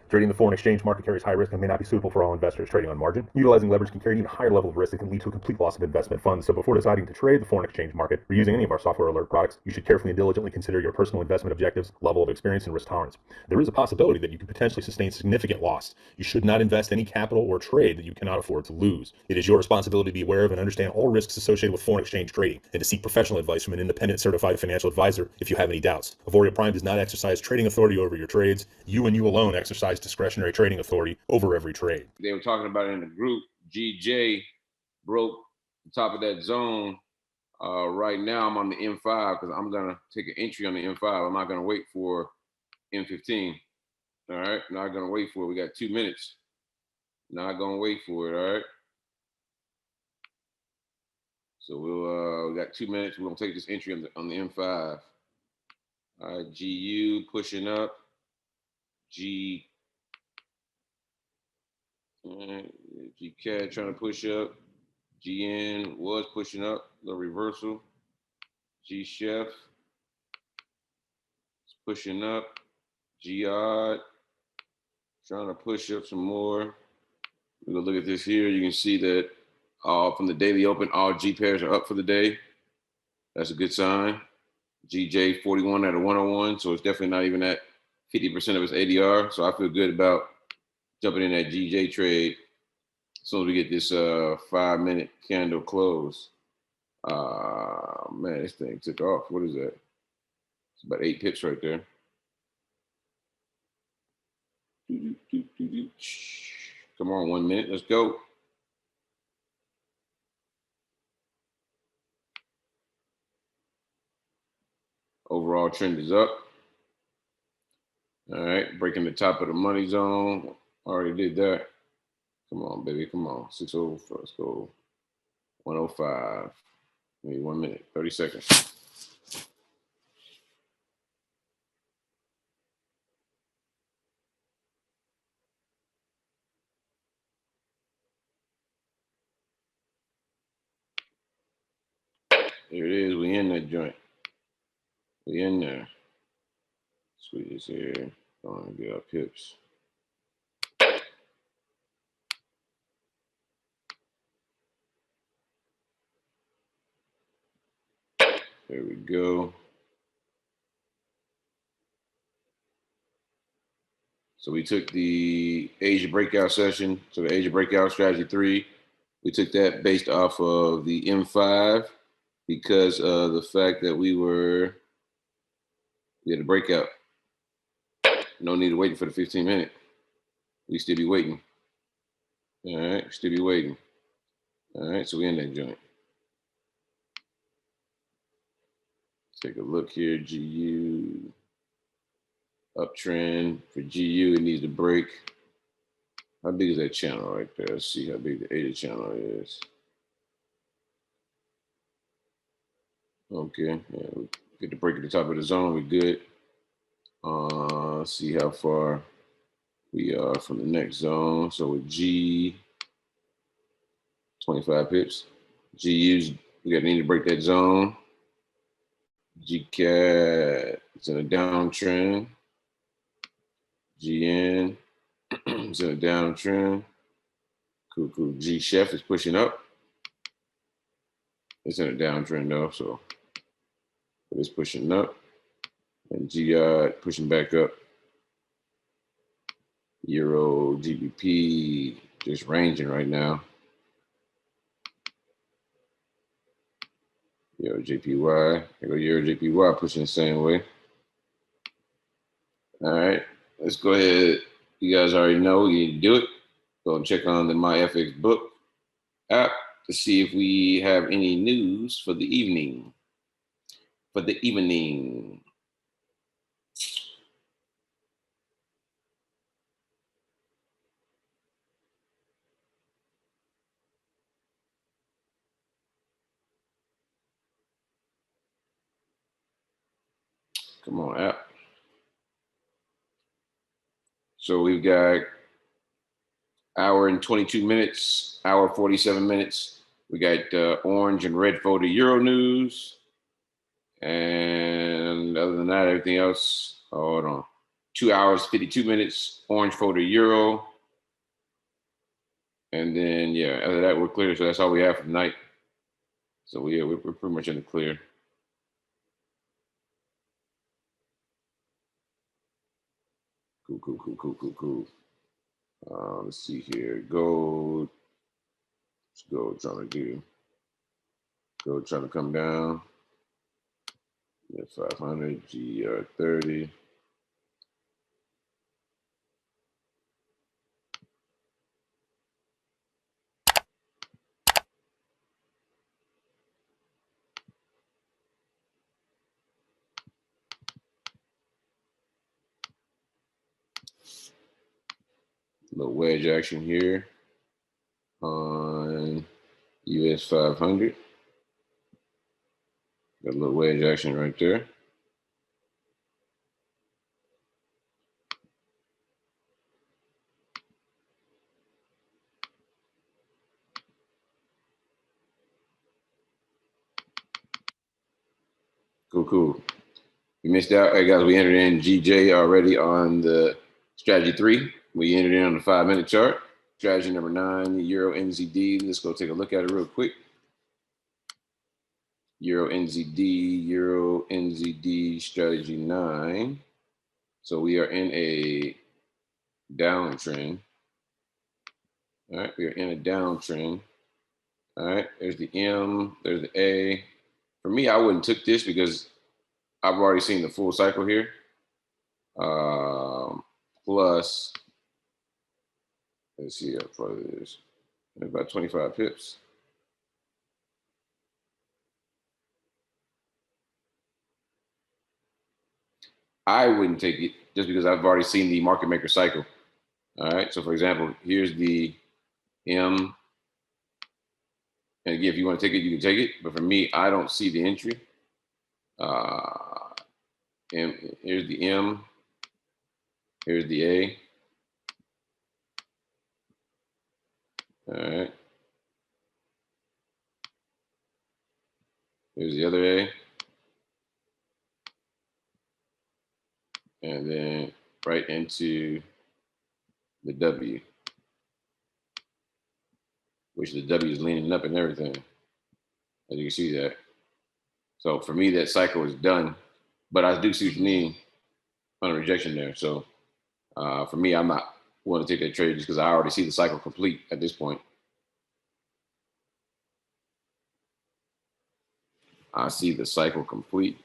Trading the foreign exchange market carries high risk and may not be suitable for all investors. Trading on margin, utilizing leverage can carry an even higher level of risk that can lead to a complete loss of investment funds. So before deciding to trade the foreign exchange market or using any of our software alert products, you should carefully and diligently consider your personal investment objectives, level of experience, and risk tolerance. There is a possibility that you could potentially sustain significant loss. You should not invest any capital or trade that you cannot afford to lose. It is your responsibility to be aware of and understand all risks associated with foreign exchange trading and to seek professional advice from an independent certified financial advisor if you have any doubts. Auvoria Prime does not exercise trading authority over your trades. You and you alone exercise discretionary trading authority over every trade. They were talking about it in the group. GJ broke the top of that zone. Right now, I'm on the M5 because I'm going to take an entry on the M5. I'm not going to wait for M15. All right. Not going to wait for it. We got 2 minutes. Not going to wait for it. All right. So we got 2 minutes. We're going to take this entry on the M5. All right. GU pushing up. GCAD trying to push up. GN was pushing up, the reversal. G Chef is pushing up. G-Odd trying to push up some more. We're gonna look at this here. You can see that from the daily open, all G pairs are up for the day. That's a good sign. GJ 41 at a 101, so it's definitely not even at 50% of its ADR. So I feel good about jumping in that GJ trade as soon as we get this 5-minute candle close. Man, this thing took off. What is that? It's about 8 pips right there. Come on, 1 minute. Let's go. Overall trend is up. All right, breaking the top of the money zone. Already did that. Come on, baby. Come on. 604. Let's go. 105. Maybe 1 minute, 30 seconds. Here it is. We in that joint. We in there. Squeeze this here. Go on, get our pips. There we go. So we took the Asia breakout session, so the Asia breakout strategy 3. We took that based off of the M5 because of the fact that we had a breakout. No need to wait for the 15-minute. We still be waiting. All right, still be waiting. All right, so we in that joint. Take a look here, GU. Uptrend for GU, it needs to break. How big is that channel right there? Let's see how big the ADA channel is. Okay, yeah, we get the break at the top of the zone, we're good. Let's see how far we are from the next zone. So with G, 25 pips. GU's, we got to need to break that zone. GCAT, it's in a downtrend. GN, it's in a downtrend. Cool. G Chef is pushing up. It's in a downtrend though, so it's pushing up. And GI pushing back up. Euro, GBP just ranging right now. Euro, JPY. There go Euro, JPY pushing the same way. All right, let's go ahead. You guys already know you need to do it. Go and check on the MyFX book app to see if we have any news for the evening. Come on, app. So we've got hour and 22 minutes, hour 47 minutes We got orange and red folder Euro news. And other than that, everything else, hold on. 2 hours, 52 minutes, orange folder Euro. And then, yeah, other than that, we're clear. So that's all we have for tonight. So we're pretty much in the clear. Cool. Let's see here. Gold. What's gold trying to do? Gold trying to come down. Yeah, 500, GR30. Little wedge action here on US 500. Got a little wedge action right there. Cool. You missed out. Hey guys, we entered in GJ already on the strategy 3. We entered in on the 5-minute chart. Strategy number 9, Euro NZD. Let's go take a look at it real quick. Euro NZD strategy 9. So we are in a downtrend. All right, we are in a downtrend. All right, there's the M, there's the A. For me, I wouldn't took this because I've already seen the full cycle here. Plus, let's see how far it is. About 25 pips. I wouldn't take it just because I've already seen the market maker cycle. All right. So for example, here's the M. And again, if you want to take it, you can take it. But for me, I don't see the entry. And here's the M. Here's the A. All right. Here's the other A. And then right into the W, which the W is leaning up and everything. As you can see that. So for me, that cycle is done. But I do see what you mean on a rejection there. So for me, I'm not willing to take that trade just because I already see the cycle complete at this point. I see the cycle complete.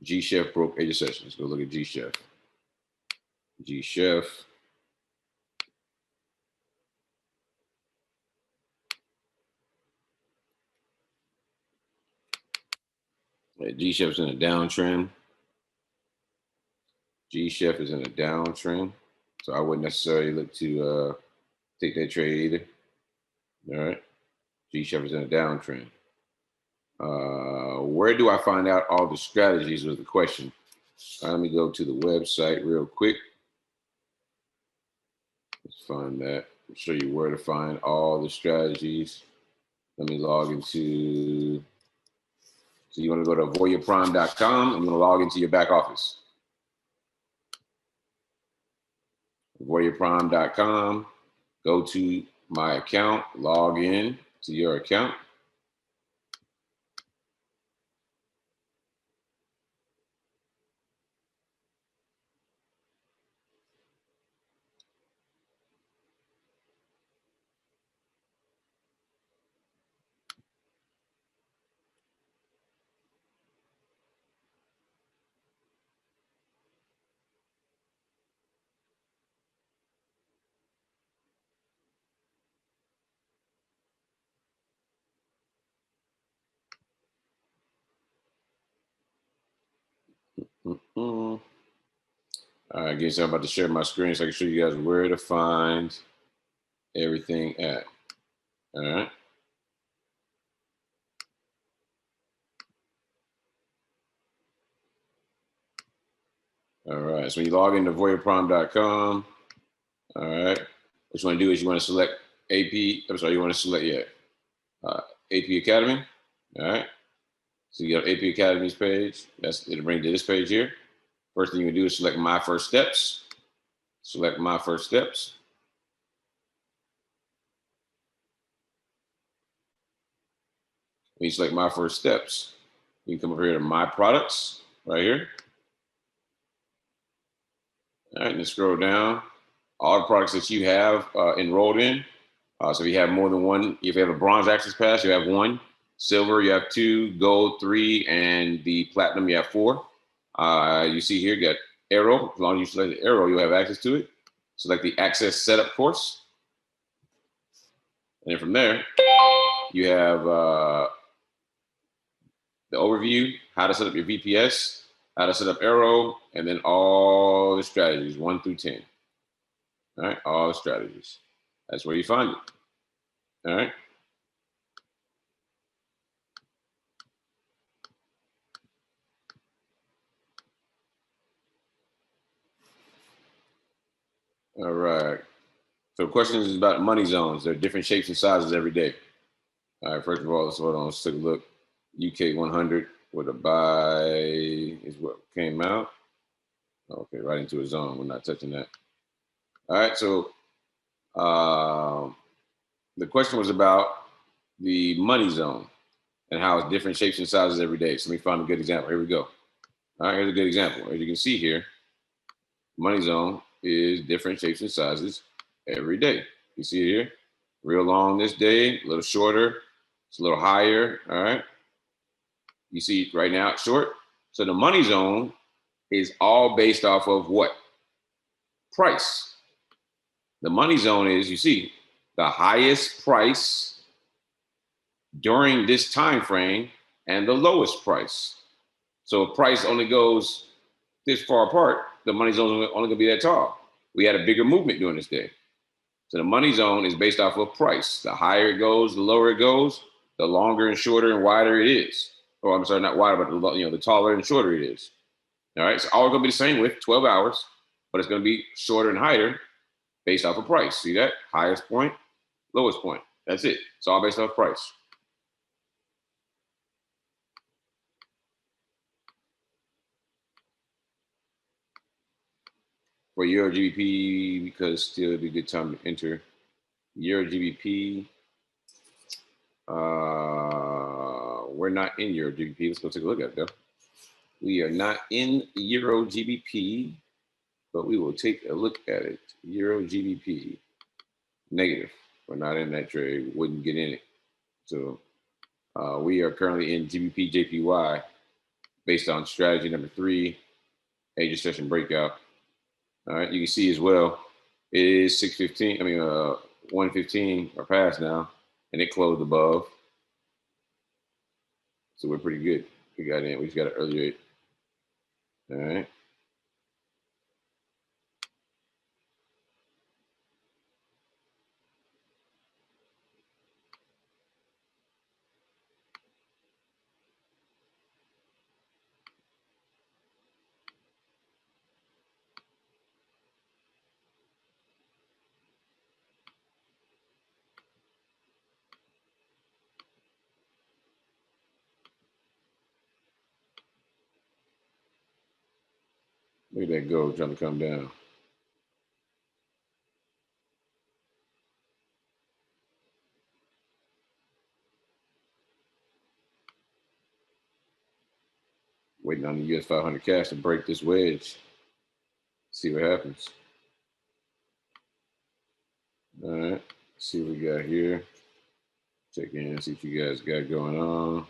G Chef broke 80 sessions. Let's go look at G Chef. G Chef. G Chef's in a downtrend. G Chef is in a downtrend. So I wouldn't necessarily look to take that trade either. All right. G Chef is in a downtrend. Where do I find out all the strategies was the question. Let me go to the website real quick. Let's find that. I'll show you where to find all the strategies. Let me log into, so you want to go to AuvoriaPrime.com and you want to log into your back office. AuvoriaPrime.com, go to my account, log in to your account. All right, guys, I'm about to share my screen so I can show you guys where to find everything at. All right. All right. So when you log into AuVoriaPrime.com, all right, what you want to do is you want to select AP. I'm sorry, you want to select AP Academy. All right. So you got AP Academy's page. It'll bring you to this page here. First thing you can do is select My First Steps. Select My First Steps. When you select My First Steps, you can come over here to My Products right here. All right, and then scroll down. All the products that you have enrolled in. So if you have more than one, if you have a bronze access pass, you have one. Silver, you have two. Gold, three. And the platinum, you have four. You see here, you got AIRO. As long as you select the AIRO, you'll have access to it. Select the Access Setup course. And then from there, you have the overview, how to set up your VPS, how to set up AIRO, and then all the strategies, 1 through 10. All right, all the strategies. That's where you find it. All right. All right. So questions is about money zones. There are different shapes and sizes every day. All right, first of all, let's take a look. UK 100 with a buy is what came out. Okay, right into a zone. We're not touching that. All right, so the question was about the money zone and how it's different shapes and sizes every day. So let me find a good example. Here we go. All right, here's a good example. As you can see here, money zone is different shapes and sizes every day. You see it here? Real long this day, a little shorter, it's a little higher. All right. You see right now it's short. So the money zone is all based off of what? Price. The money zone is, you see, the highest price during this time frame and the lowest price. So if price only goes this far apart, the money zone is only going to be that tall. We had a bigger movement during this day. So the money zone is based off of price. The higher it goes, the lower it goes, the longer and shorter and wider it is. Oh, I'm sorry, not wider, but the taller and shorter it is. All right, it's all going to be the same with 12 hours, but it's going to be shorter and higher based off of price. See that? Highest point, lowest point. That's it. It's all based off price. For Euro GBP, because still it'd be a good time to enter Euro GBP. We're not in Euro GBP. Let's go take a look at it though. We are not in Euro GBP, but we will take a look at it. Euro GBP, negative. We're not in that trade. Wouldn't get in it. So we are currently in GBP JPY based on strategy number 3, Asia session breakout. All right, you can see as well, it is 6:15. 1:15 or past now, and it closed above. So we're pretty good. We got in. We just got an early rate. All right. Look at that gold trying to come down. Waiting on the US 500 cash to break this wedge. See what happens. All right. See what we got here. Check in, see what you guys got going on.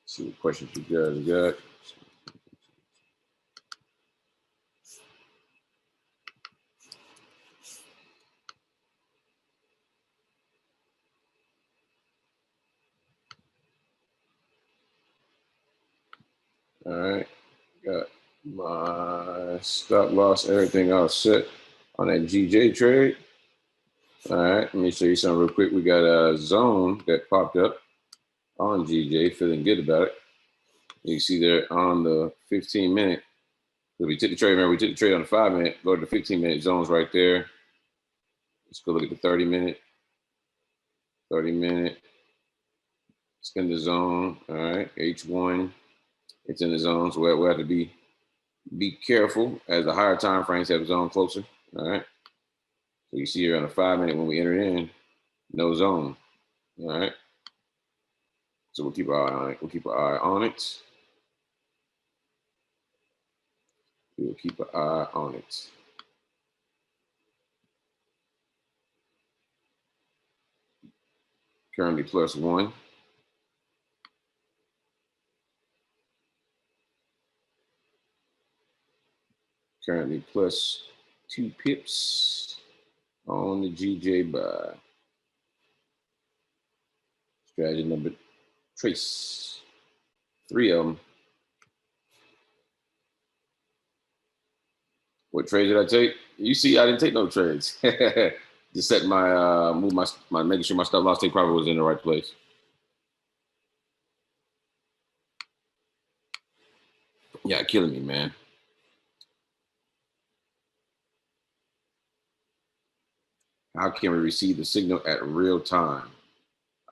See what questions you guys got. All right, got my stop loss, everything all set on that GJ trade. All right, let me show you something real quick. We got a zone that popped up on GJ, feeling good about it. You see there on the 15-minute. So we took the trade, remember we took the trade on the 5-minute, go to the 15-minute zones right there. Let's go look at the 30-minute. 30-minute. It's in the zone. All right, H1. It's in the zone, so we'll have to be careful as the higher time frames have zone closer. All right. So you see here on the 5-minute when we enter in, no zone. All right. So we'll keep our eye on it. We'll keep our eye on it. We'll keep an eye on it. Currently +1. Currently +2 pips on the GJ buy. Strategy number trace. 3 of them. What trades did I take? You see, I didn't take no trades. Just set my move my making sure my stop loss take profit was in the right place. Yeah, killing me, man. How can we receive the signal at real time?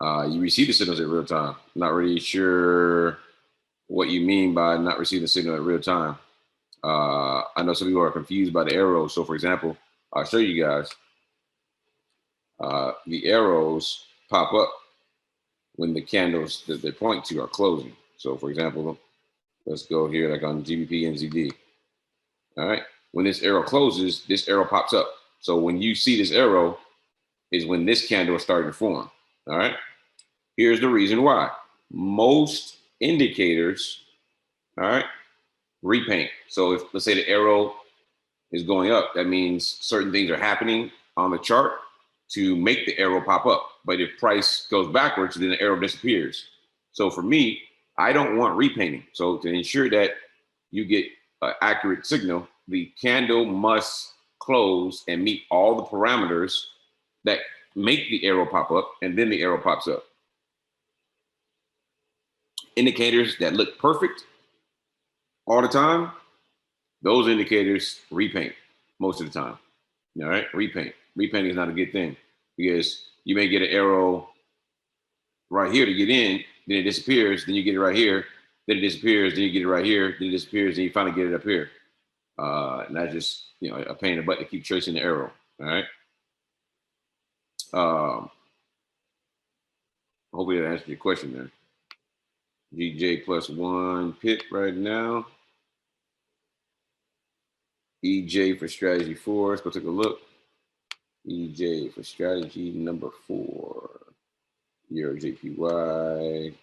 You receive the signals at real time. Not really sure what you mean by not receiving the signal at real time. I know some people are confused by the arrows. So, for example, I'll show you guys. The arrows pop up when the candles that they point to are closing. So, for example, let's go here like on GBP and ZD. All right. When this arrow closes, this arrow pops up. So when you see this arrow is when this candle is starting to form. All right. Here's the reason why. Most indicators, all right, repaint. So if let's say the arrow is going up, that means certain things are happening on the chart to make the arrow pop up. But if price goes backwards, then the arrow disappears. So for me, I don't want repainting. So to ensure that you get an accurate signal, the candle must close and meet all the parameters that make the arrow pop up, and then the arrow pops up. Indicators that look perfect all the time, those indicators repaint most of the time. All right, repaint. Repainting is not a good thing because you may get an arrow right here to get in, then it disappears, then you get it right here, then it disappears, then you get it right here, then it disappears, then you finally get it up here. And that's just a pain in the butt to keep tracing the arrow. All right. Hopefully that answered your question there. GJ +1 pip right now. EJ for strategy 4. Let's go take a look. EJ for strategy number 4. Euro JPY.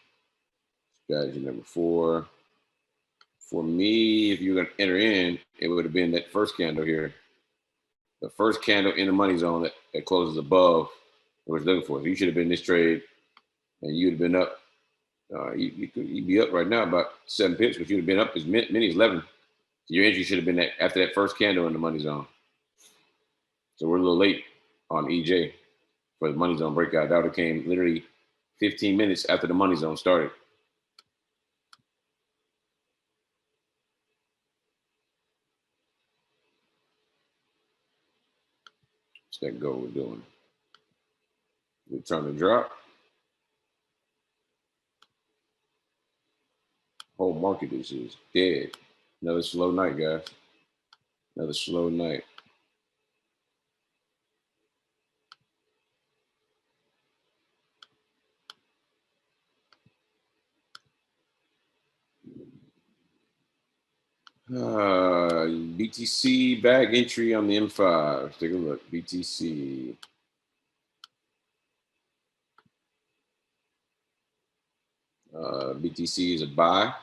Strategy number 4. For me, if you're going to enter in, it would have been that first candle here. The first candle in the money zone that closes above what we're looking for. So you should have been in this trade and you'd have been up. You'd be up right now about 7 pips, but you'd have been up as many as 11. So your entry should have been after that first candle in the money zone. So we're a little late on EJ for the money zone breakout. That would have came literally 15 minutes after the money zone started. What's that gold we're doing? We're trying to drop. Whole market is dead. Another slow night, guys. Another slow night. BTC bag entry on the M5. Let's take a look. BTC. BTC is a buy.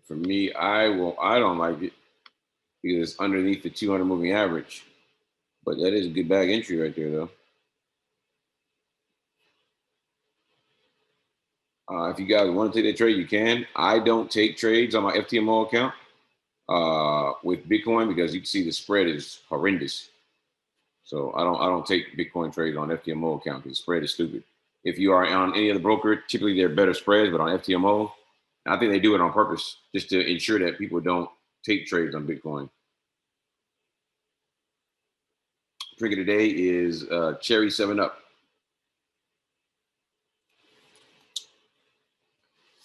For me, I don't like it because it's underneath the 200 moving average. But that is a good bag entry right there, though. If you guys want to take that trade, you can. I don't take trades on my FTMO account with Bitcoin because you can see the spread is horrendous. So I don't take Bitcoin trades on FTMO account because the spread is stupid. If you are on any other broker, typically they're better spreads, but on FTMO, I think they do it on purpose just to ensure that people don't take trades on Bitcoin. Drink of the day is Cherry 7-Up.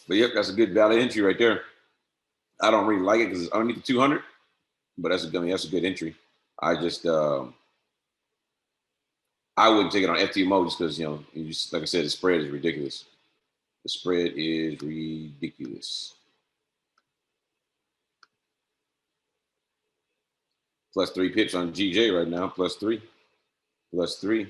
But yep, that's a good valid entry right there. I don't really like it because it's underneath the 200, but that's a good entry. I just I wouldn't take it on FTMO just because just like I said, the spread is ridiculous. The spread is ridiculous. Plus 3 pips on GJ right now. Plus 3. Plus 3.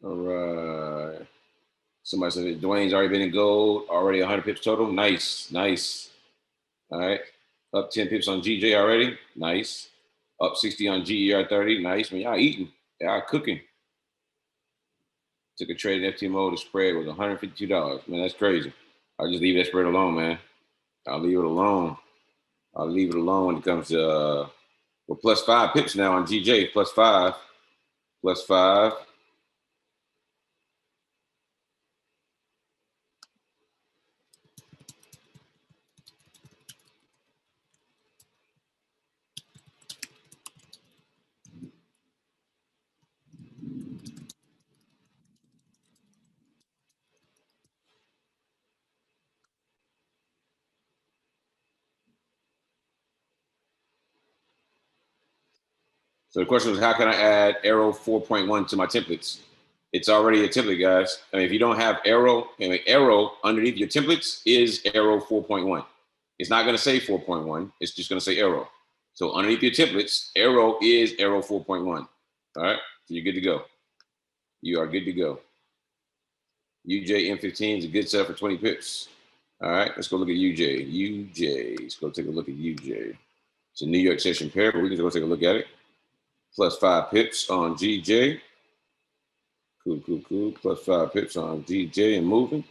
All right. Somebody said that Dwayne's already been in gold, already 100 pips total. Nice, nice. All right. Up 10 pips on GJ already. Nice. Up 60 on GER 30. Nice. Man, y'all eating. Y'all cooking. Took a trade in FTMO. The spread was $152. Man, that's crazy. I'll just leave that spread alone, man. I'll leave it alone. I'll leave it alone when it comes to well, plus 5 pips now on GJ. Plus 5. Plus 5. So the question was, how can I add AIRO 4.1 to my templates? It's already a template, guys. I mean, if you don't have AIRO, AIRO underneath your templates is AIRO 4.1. It's not going to say 4.1. It's just going to say AIRO. So underneath your templates, AIRO is AIRO 4.1. All right, so you're good to go. You are good to go. UJ M15 is a good setup for 20 pips. All right, let's go look at UJ. UJ, let's go take a look at UJ. It's a New York session pair, but we can go take a look at it. Plus 5 pips on GJ. Cool. Plus 5 pips on GJ and moving.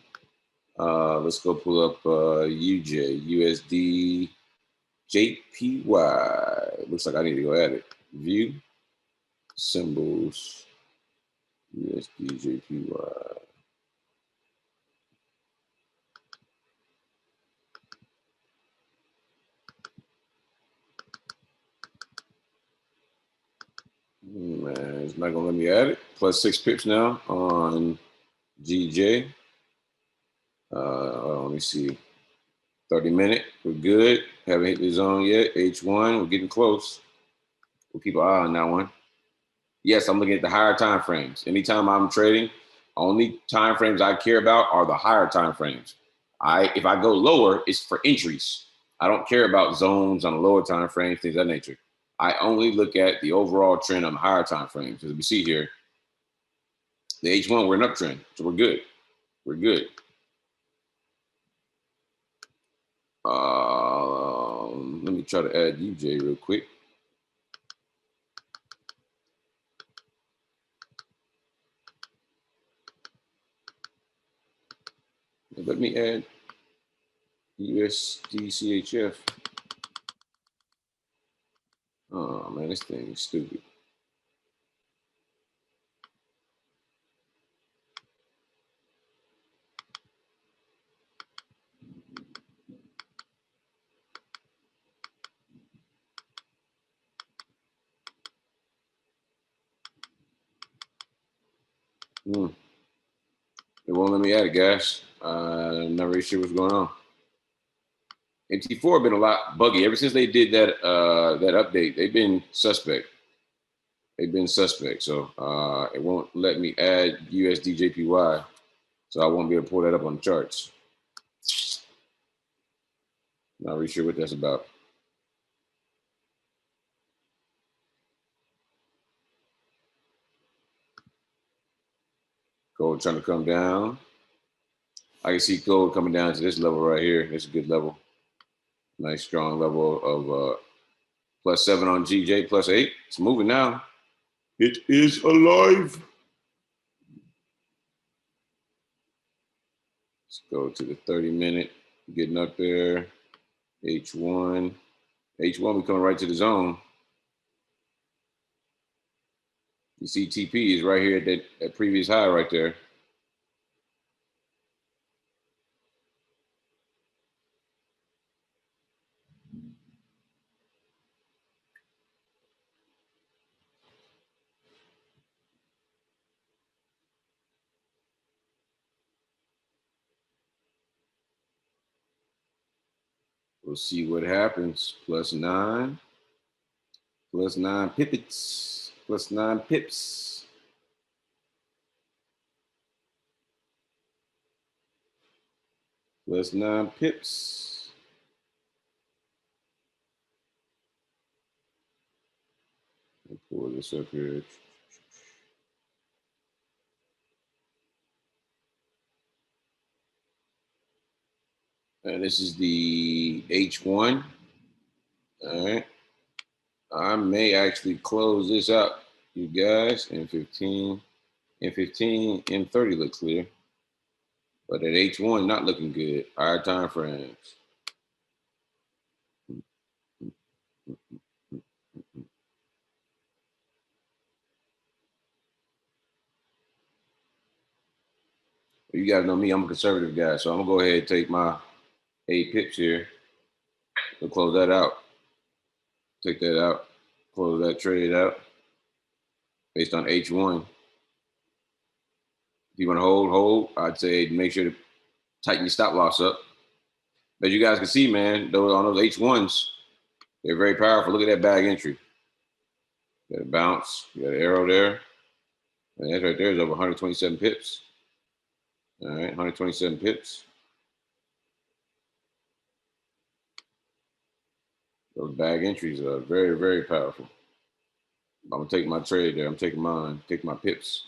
Let's go pull up UJ, USD, JPY. Looks like I need to go at it. View, symbols, USD, JPY. Man, it's not gonna let me add it. Plus 6 pips now on GJ. Let me see. 30-minute, we're good. Haven't hit the zone yet. H1, we're getting close. We'll keep an eye on that one. Yes, I'm looking at the higher time frames. Anytime I'm trading, only time frames I care about are the higher time frames. If I go lower, it's for entries. I don't care about zones on the lower time frames, things of that nature. I only look at the overall trend on the higher time frames. As we see here, the H1, we're an uptrend, so we're good. We're good. Let me try to add UJ real quick. Let me add USDCHF. Oh man, this thing is stupid. Hmm. It won't let me add it, guys. I'm not really sure what's going on. MT4 been a lot buggy ever since they did that update. They've been suspect. So it won't let me add USDJPY. So I won't be able to pull that up on the charts. Not really sure what that's about. Gold trying to come down. I can see gold coming down to this level right here. It's a good level. Nice strong level of +7 on GJ, +8. It's moving now. It is alive. Let's go to the 30-minute. Getting up there. H1. H1, we coming right to the zone. You see TP is right here at that previous high right there. We'll see what happens. +9. +9 pippets. +9 pips. +9 pips. I'll pull this up here. And this is the H1. All right. I may actually close this out, you guys, in 15. In 15, M30 looks clear. But at H1, not looking good. Higher time frames. You guys know me, I'm a conservative guy. So I'm going to go ahead and take my 8 pips here. We'll close that out. Take that out. Close that trade out based on H1. If you want to hold, I'd say make sure to tighten your stop loss up. As you guys can see, man, those on those H1s, they're very powerful. Look at that bag entry. You got a bounce. You got an arrow there. And that right there is over 127 pips. All right, 127 pips. Those bag entries are very, very powerful. I'm gonna take my trade there. I'm taking mine. Take my pips.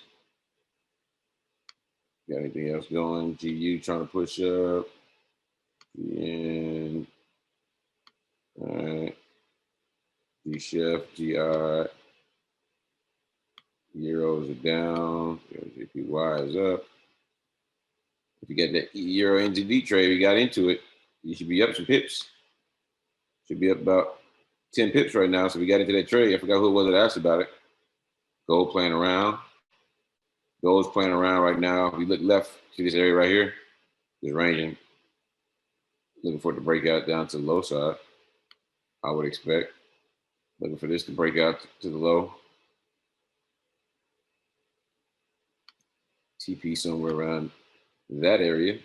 Got anything else going? GU trying to push up. And all right. G Chef, GI. Euros are down. JPY is up. If you get that Euro NZD trade, we got into it. You should be up some pips. Should be up about 10 pips right now. So we got into that trade. I forgot who it was that asked about it. Gold playing around. Gold's playing around right now. If you look left, see this area right here? It's ranging. Looking for it to break out down to the low side, I would expect. Looking for this to break out to the low. TP somewhere around that area.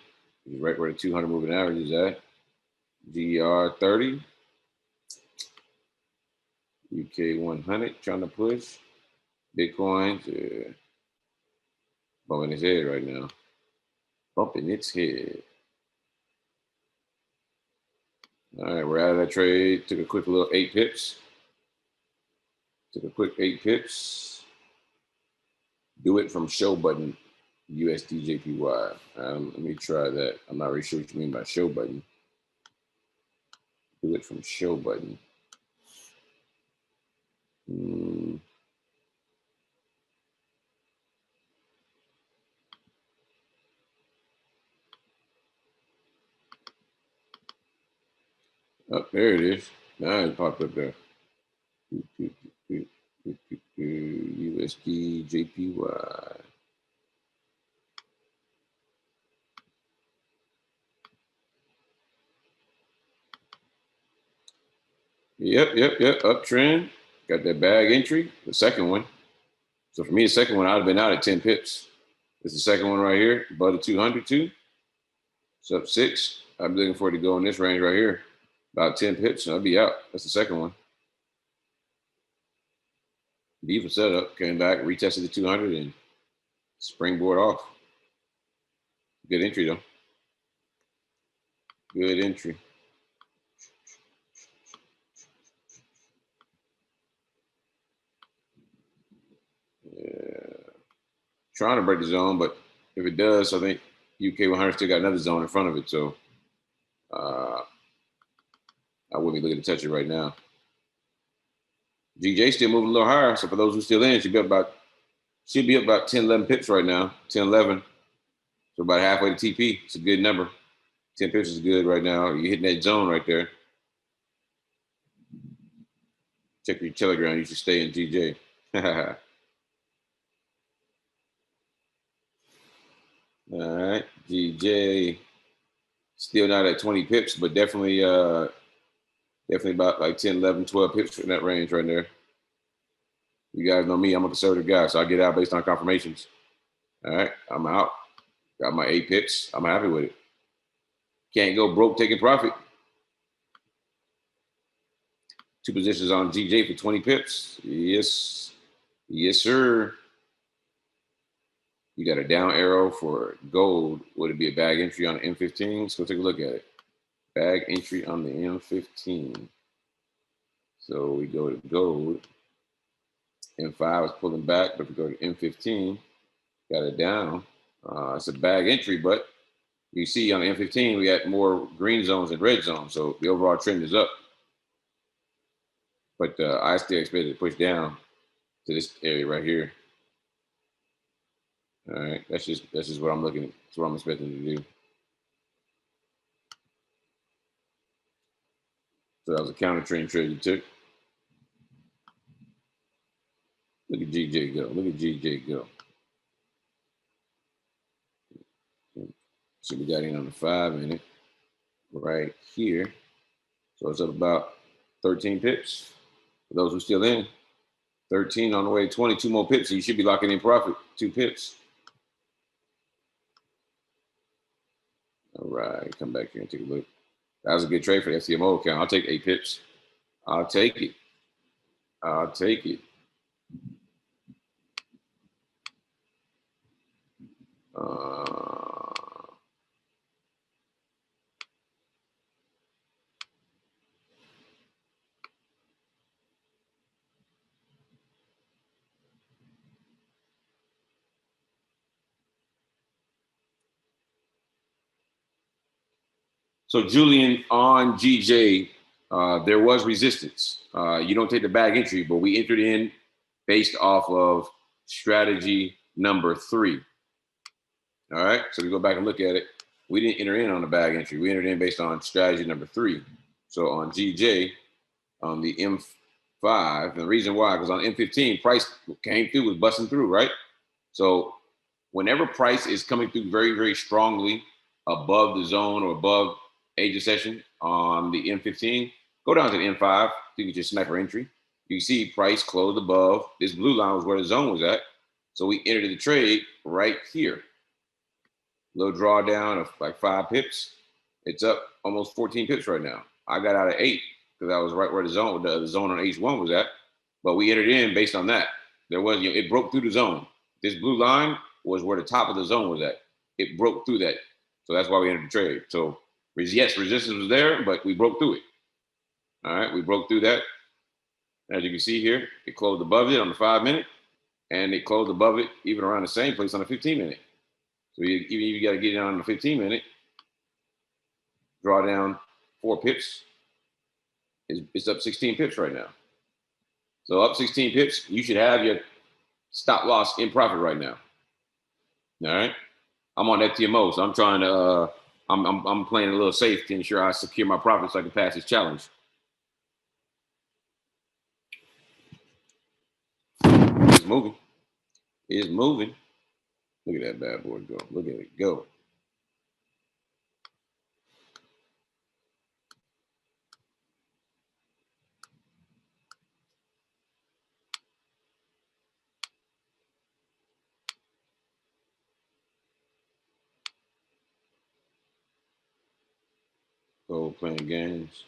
Right where the 200 moving average is at. GR 30. UK 100 trying to push. Bitcoin's bumping its head right now. Bumping its head. All right, we're out of that trade. Took a quick little 8 pips. Took a quick 8 pips. Do it from show button. USDJPY. Let me try that. I'm not really sure what you mean by show button. Do it from show button. Oh, there it is. Now it popped up there. USD, JPY. Yep. Uptrend. Got that bag entry, the second one. So for me, the second one, I'd have been out at 10 pips. This is the second one right here, above the 200 too. It's up 6. I'm looking for it to go in this range right here. About 10 pips, and I'll be out. That's the second one. Diva setup, came back, retested the 200, and springboard off. Good entry, though. Good entry. Yeah. Trying to break the zone, but if it does, I think UK 100 still got another zone in front of it, so I wouldn't be looking to touch it right now. GJ still moving a little higher, so for those who still in, should be up about 10, 11 pips right now, 10, 11. So about halfway to TP. It's a good number. 10 pips is good right now. You're hitting that zone right there. Check your Telegram. You should stay in GJ. All right, GJ. Still not at 20 pips, but definitely about like 10, 11, 12 pips in that range right there. You guys know me. I'm a conservative guy, so I get out based on confirmations. All right, I'm out. Got my 8 pips. I'm happy with it. Can't go broke taking profit. 2 positions on GJ for 20 pips. Yes, sir. You got a down arrow for gold. Would it be a bag entry on the M15? Let's go take a look at it. Bag entry on the M15. So we go to gold. M5 is pulling back, but if we go to M15, got it down. It's a bag entry, but you see on the M15, we got more green zones and red zones. So the overall trend is up. But I still expect it to push down to this area right here. All right, that's just what I'm looking at. That's what I'm expecting to do. So that was a counter trend trade you took. Look at GJ go. Look at GJ go. So we got in on the 5-minute right here. So it's up about 13 pips. For those who are still in, 13 on the way to 22 more pips. So you should be locking in profit, 2 pips. All right, come back here and take a look. That was a good trade for the FCMO account. I'll take 8 pips. I'll take it. I'll take it. So Julian, on GJ, there was resistance. You don't take the bag entry, but we entered in based off of strategy number 3. All right, so we go back and look at it. We didn't enter in on the bag entry. We entered in based on strategy number 3. So on GJ, on the M5, and the reason why, because on M15, price came through, was busting through, right? So whenever price is coming through very, very strongly above the zone or above age of session on the M15, go down to the M5 to get your sniper entry. You see price closed above. This blue line was where the zone was at. So we entered the trade right here. Little drawdown of like 5 pips. It's up almost 14 pips right now. I got out at 8 because I was right where the zone on H1 was at. But we entered in based on that. There was, it broke through the zone. This blue line was where the top of the zone was at. It broke through that. So that's why we entered the trade. So yes, resistance was there, but we broke through it. All right, we broke through that. As you can see here, it closed above it on the 5-minute, and it closed above it even around the same place on the 15-minute. So you got to get it on the 15-minute, draw down 4 pips. It's up 16 pips right now. So up 16 pips, you should have your stop loss in profit right now. All right, I'm on FTMO, so I'm trying to I'm playing a little safe to ensure I secure my profits so I can pass this challenge. moving. It's moving. Look at that bad boy go. Look at it go. Gold playing games.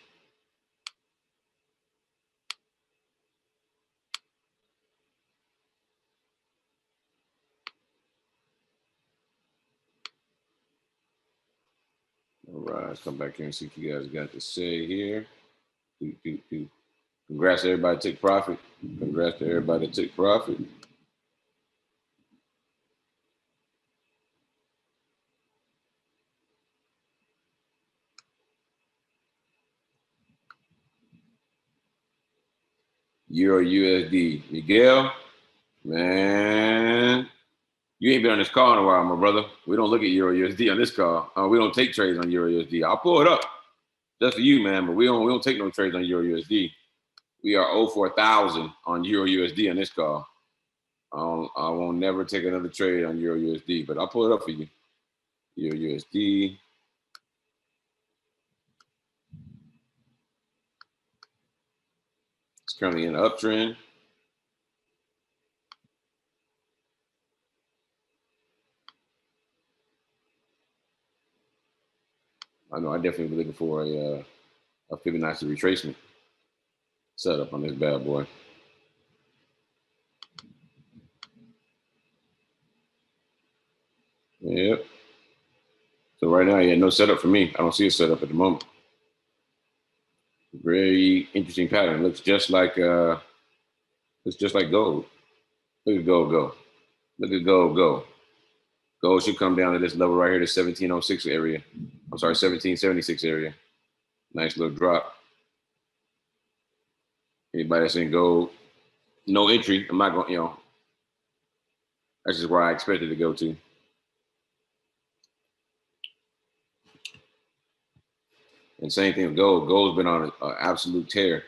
All right, let's come back here and see what you guys got to say here. Congrats to everybody that took profit. Congrats to everybody that took profit. Euro USD. Miguel, man, you ain't been on this call in a while, my brother. We don't look at Euro USD on this call. We don't take trades on Euro USD. I'll pull it up. That's for you, man, but we don't take no trades on Euro USD. We are 0 for 1,000 on Euro USD on this call. I won't never take another trade on Euro USD, but I'll pull it up for you. Euro USD. It's currently in an uptrend. I know I definitely be looking for a Fibonacci retracement setup on this bad boy. Yep. So right now, yeah, no setup for me. I don't see a setup at the moment. Very interesting pattern. Looks just like gold. Look at gold go. Look at gold go. Gold should come down to this level right here, the 1706 area. I'm sorry, 1776 area. Nice little drop. Anybody that's in gold, no entry. I'm not going, that's just where I expected to go to. And same thing with gold. Gold's been on an absolute tear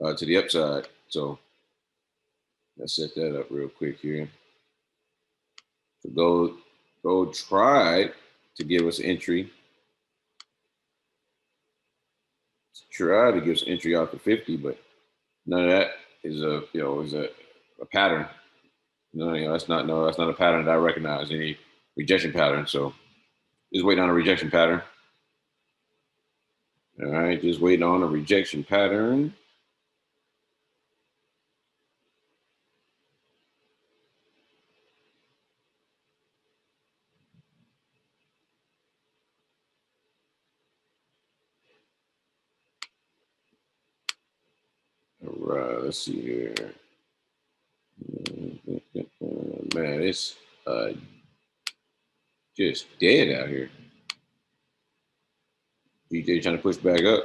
to the upside. So let's set that up real quick here. So gold tried to give us entry. Tried to give us entry off the 50, but none of that is a pattern. That's not a pattern that I recognize, any rejection pattern. So just waiting on a rejection pattern. All right, just waiting on a rejection pattern. All right, let's see here. Man, it's just dead out here. DJ trying to push back up.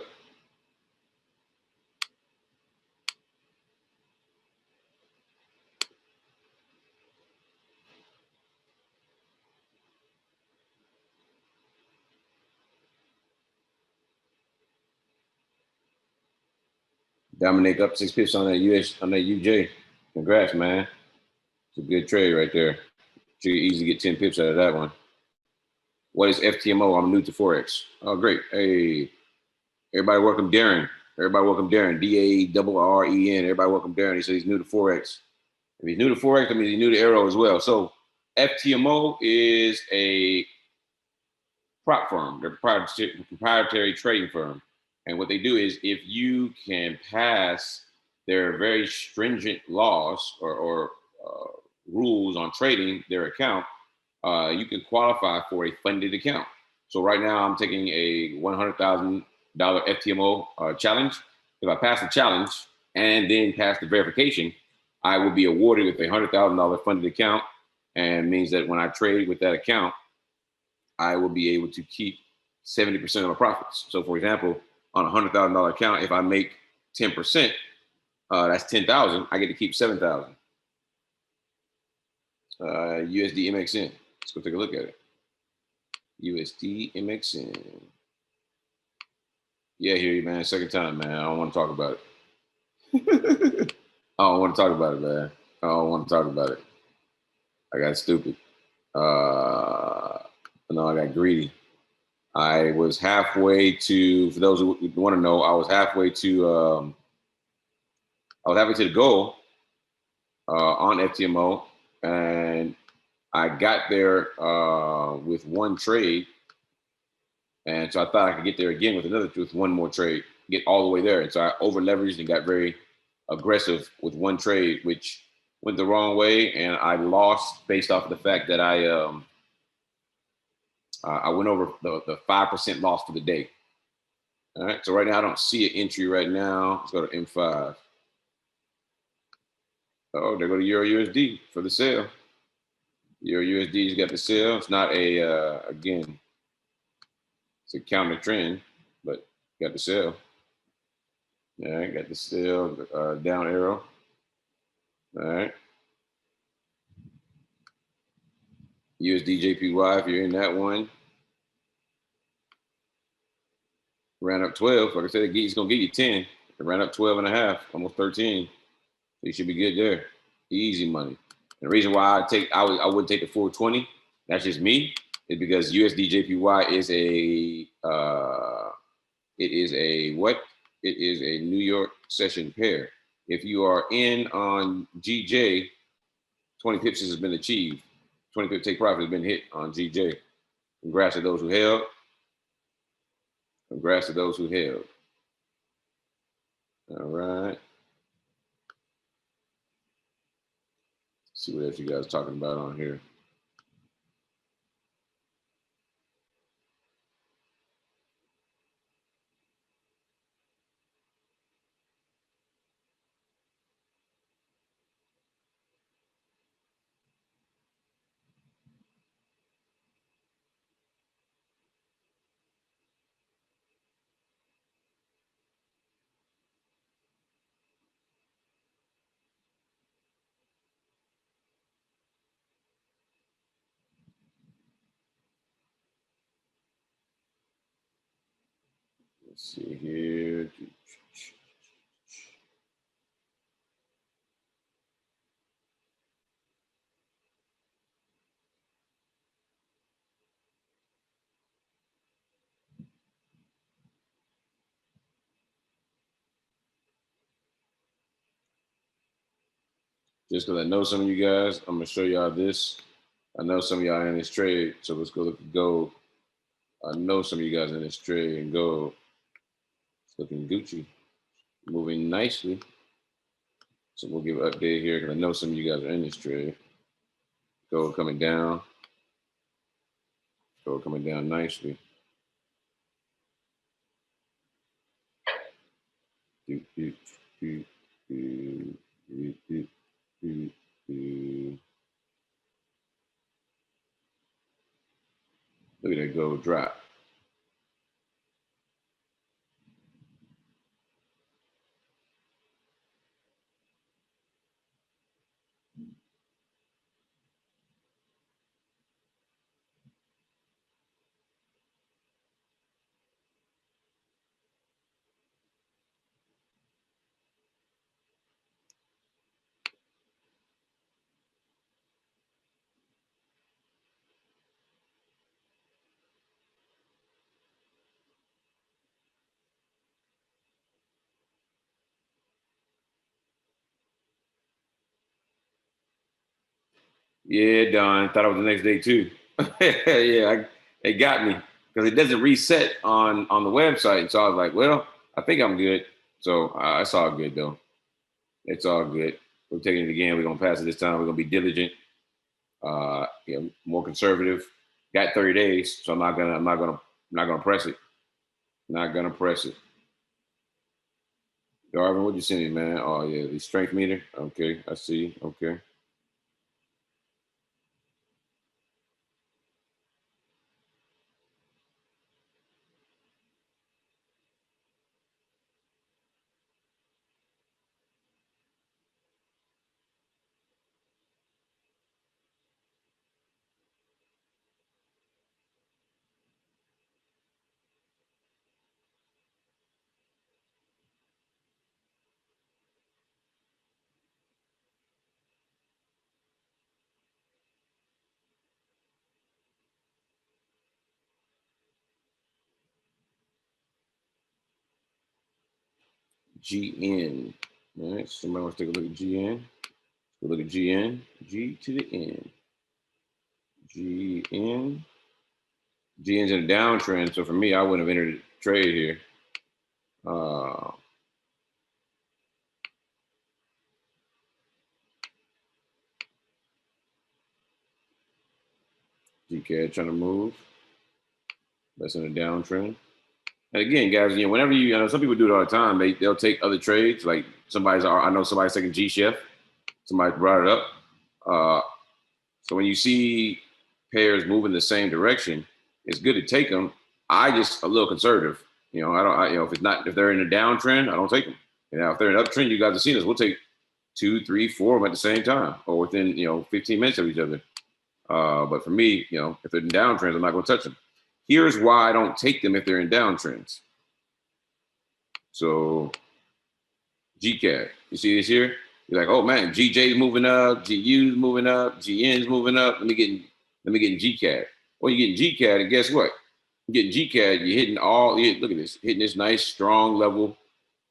Dominic up 6 pips on that UJ. Congrats, man. It's a good trade right there. You can easily get 10 pips out of that one. What is FTMO? I'm new to Forex. Oh, great. Hey, everybody welcome Darren. DARREN. Everybody welcome Darren. He said he's new to Forex. If he's new to Forex, that means he's new to AIRO as well. So FTMO is a prop firm. They're a proprietary trading firm. And what they do is if you can pass their very stringent laws or rules on trading their account, you can qualify for a funded account. So right now I'm taking a $100,000 FTMO challenge. If I pass the challenge and then pass the verification, I will be awarded with a $100,000 funded account, and means that when I trade with that account, I will be able to keep 70% of my profits. So for example, on a $100,000 account, if I make 10%, that's 10,000. I get to keep 7,000. USD MXN. Let's go take a look at it. USD MXN. Yeah, hear you, man. Second time, man. I don't want to talk about it. I don't want to talk about it, man. I don't want to talk about it. I got stupid. No, I got greedy. I was halfway to. For those who want to know, I was halfway to. I was halfway to the goal on FTMO, and I got there with one trade, and so I thought I could get there again with one more trade, get all the way there. And so I over leveraged and got very aggressive with one trade, which went the wrong way, and I lost based off of the fact that I went over the 5% loss for the day. All right, so right now I don't see an entry right now. Let's go to M5. Oh, there go to Euro USD for the sale. Euro USD's got the sale. It's not again, it's a counter trend, but got the sale. All right, got the sale, down arrow. All right. USD JPY, if you're in that one, ran up 12. Like I said, it's going to get you 10. It ran up 12 and a half, almost 13. So you should be good there. Easy money. And the reason why I would take the 420, that's just me, is because USD JPY is what? It is a New York session pair. If you are in on GJ, 20 pips has been achieved. 20 pip take profit has been hit on GJ. Congrats to those who held. Congrats to those who held. All right. Let's see what else you guys are talking about on here. Let's see here. Just because I know some of you guys, I'm gonna show y'all this. I know some of y'all in this trade, so let's go look at gold. I know some of you guys in this trade and gold. It's looking Gucci, moving nicely. So we'll give an update here because I know some of you guys are in this trade. Gold coming down. Gold coming down nicely. Look at that gold drop. Yeah, Don. Thought it was the next day too. Yeah, it got me because it doesn't reset on the website. And so I was like, well, I think I'm good. So it's all good though. It's all good. We're taking it again. We're gonna pass it this time. We're gonna be diligent. Yeah, more conservative. Got 30 days, so I'm not gonna press it. Not gonna press it. Darvin, what you sending, man? Oh yeah, the strength meter. Okay, I see. Okay. GN. All right, somebody wants to take a look at GN. We'll look at GN. G to the N. GN. GN's in a downtrend, so for me, I wouldn't have entered a trade here. GCAD trying to move. That's in a downtrend. And again, guys, whenever you know, some people do it all the time. They'll take other trades. Like I know somebody's taking G Chef. Somebody brought it up. So when you see pairs moving the same direction, it's good to take them. I just a little conservative. If they're in a downtrend, I don't take them. If they're in an uptrend, you guys have seen us. We'll take 2, 3, 4 of them at the same time, or within 15 minutes of each other. But for me, if they're in downtrends, I'm not going to touch them. Here's why I don't take them if they're in downtrends. So GCAD, you see this here? You're like, oh man, GJ's moving up, GU's moving up, GN's moving up. Let me get in GCAD. Well, you're getting GCAD, and guess what? You're getting GCAD, you're hitting look at this, hitting this nice strong level,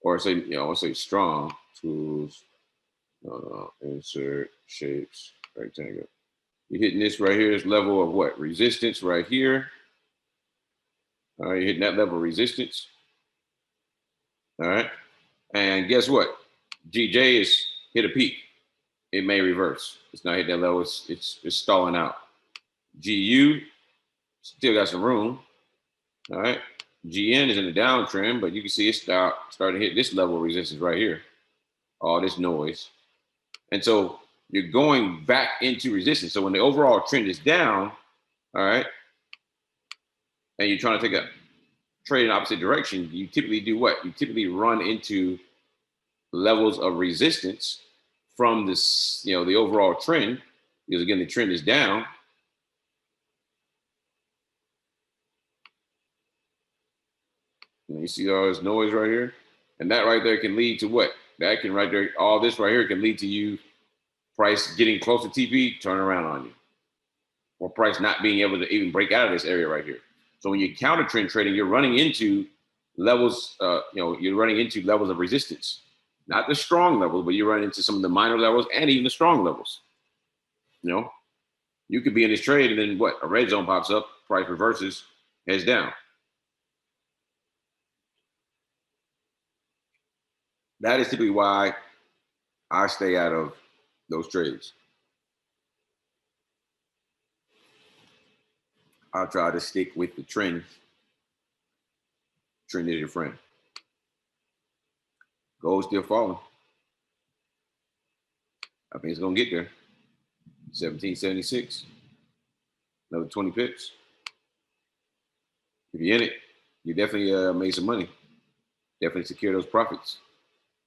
or say strong tools, insert shapes, rectangle. You're hitting this right here, this level of what? Resistance right here. All right, you're hitting that level of resistance. All right. And guess what? GJ is hit a peak. It may reverse. It's not hitting that level. It's stalling out. GU still got some room. All right. GN is in a downtrend, but you can see it's starting to hit this level of resistance right here. All this noise. And so you're going back into resistance. So when the overall trend is down, all right, and you're trying to take a trade in opposite direction, you typically do what? You typically run into levels of resistance from this, the overall trend, because again, the trend is down. And you see all this noise right here? And that right there can lead to what? That can right there, all this right here can lead to you price getting close to TP, turn around on you. Or price not being able to even break out of this area right here. So when you counter trend trading, you're running into levels, you're running into levels of resistance. Not the strong levels, but you run into some of the minor levels and even the strong levels. You could be in this trade and then what? A red zone pops up, price reverses, heads down. That is typically why I stay out of those trades. I'll try to stick with the trend. Trend is your friend. Gold still falling. I think it's going to get there. 1776. Another 20 pips. If you're in it, you definitely made some money. Definitely secure those profits.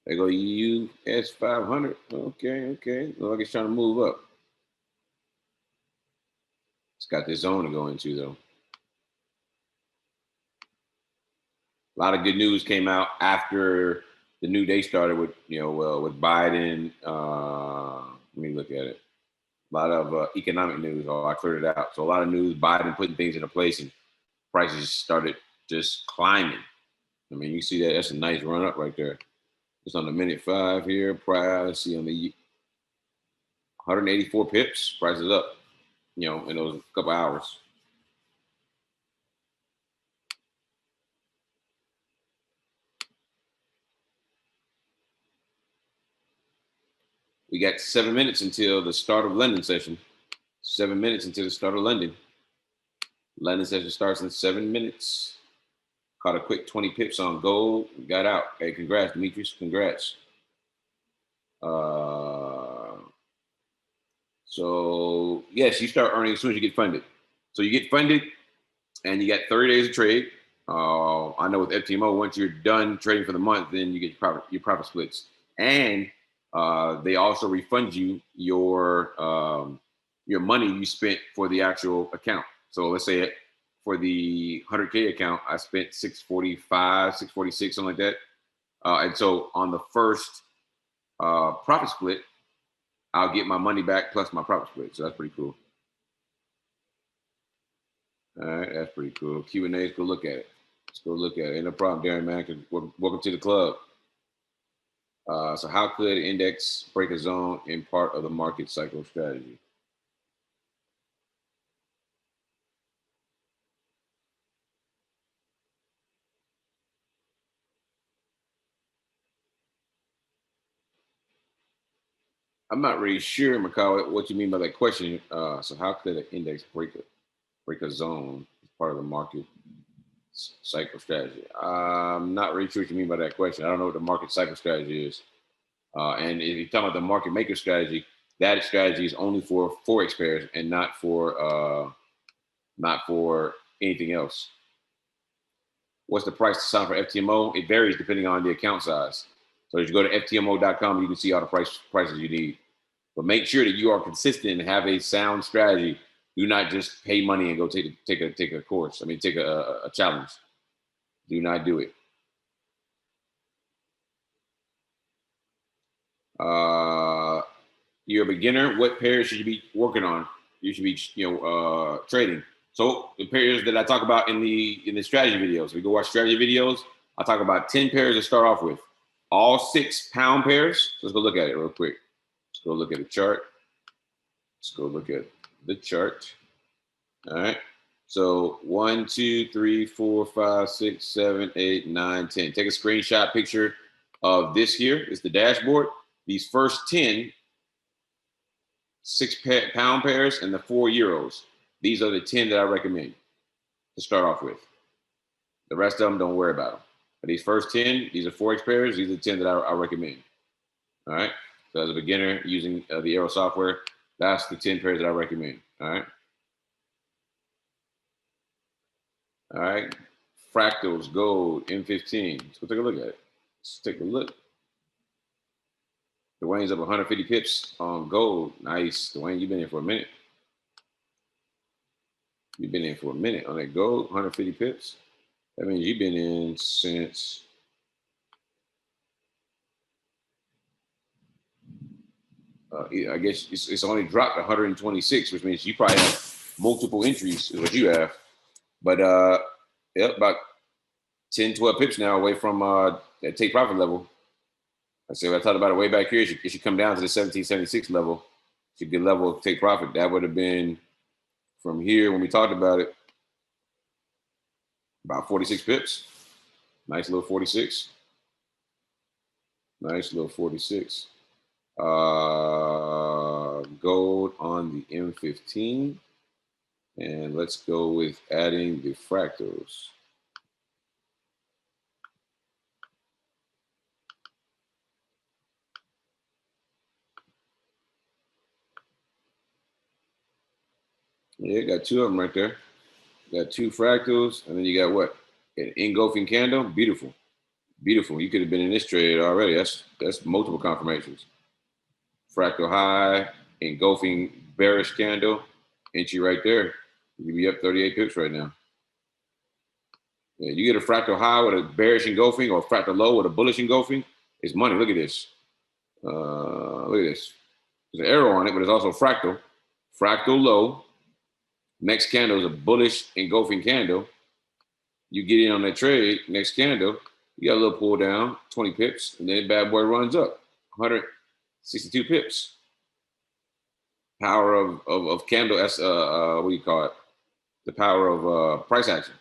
They go US 500. Okay. Look like it's trying to move up. It's got this zone to go into though. A lot of good news came out after the new day started with with Biden. Let me look at it. A lot of economic news. I cleared it out. So a lot of news. Biden putting things into place, and prices started just climbing. I mean, you see that? That's a nice run up right there. It's on the minute 5 here. Let's see on the 184 pips. Price is up. In those couple hours. We got 7 minutes until the start of London session. 7 minutes until the start of London. London session starts in 7 minutes. Caught a quick 20 pips on gold. Got out. Hey, congrats, Demetrius. Congrats. So, yes, you start earning as soon as you get funded. So you get funded, and you got 30 days of trade. I know with FTMO, once you're done trading for the month, then you get your profit splits. And they also refund you your money you spent for the actual account. So let's say for the 100K account, I spent 645, 646, something like that. And so on the first profit split, I'll get my money back plus my profit split. So that's pretty cool. All right, that's pretty cool. Q&A, let's go look at it. Ain't no problem, Darren, man. Welcome to the club. So how could an index break a zone in part of the market cycle strategy? I'm not really sure, Macau, what you mean by that question. So how could an index break a zone as part of the market cycle strategy? I'm not really sure what you mean by that question. I don't know what the market cycle strategy is. And if you're talking about the market maker strategy, that strategy is only for forex pairs and not for anything else. What's the price to sign for FTMO? It varies depending on the account size. So if you go to ftmo.com, you can see all the prices you need. But make sure that you are consistent and have a sound strategy. Do not just pay money and go take a course. I mean, take a challenge. Do not do it. You're a beginner. What pairs should you be working on? You should be, trading. So the pairs that I talk about in the strategy videos, we go watch strategy videos. I talk about 10 pairs to start off with. All 6 pound pairs. Let's go look at it real quick. Let's go look at the chart. Let's go look at the chart. All right. So 1, 2, 3, 4, 5, 6, 7, 8, 9, 10. Take a screenshot picture of this here. It's the dashboard. These first 10 6 pound pairs and the 4 euros. These are the 10 that I recommend to start off with. The rest of them, don't worry about them. But these first 10, these are forex pairs. These are the 10 that I recommend. All right. So as a beginner using the AIRO software, that's the 10 pairs that I recommend. All right. All right. Fractals, gold, M15. Let's go take a look at it. Let's take a look. Dwayne's up 150 pips on gold. Nice. Dwayne, you've been in for a minute. You've been in for a minute on that gold, 150 pips. That means you've been in since I guess it's only dropped 126, which means you probably have multiple entries, is what you have. But about 10, 12 pips now away from that take profit level. I said, I talked about it way back here. It should come down to the 1776 level. It's a good level of take profit. That would have been from here when we talked about it, about 46 pips. Nice little 46. Nice little 46. Gold on the M15. And let's go with adding the fractals. Yeah, got 2 of them right there. Got 2 fractals, and then you got what? An engulfing candle. Beautiful. Beautiful. You could have been in this trade already. That's multiple confirmations. Fractal high, engulfing bearish candle, entry right there. You'd be up 38 pips right now. Yeah, you get a fractal high with a bearish engulfing or a fractal low with a bullish engulfing, it's money. Look at this. Look at this. There's an arrow on it, but it's also fractal. Fractal low. Next candle is a bullish engulfing candle. You get in on that trade, next candle, you got a little pull down, 20 pips, and then bad boy runs up, 162 pips. Power of candle, that's what do you call it? The power of price action.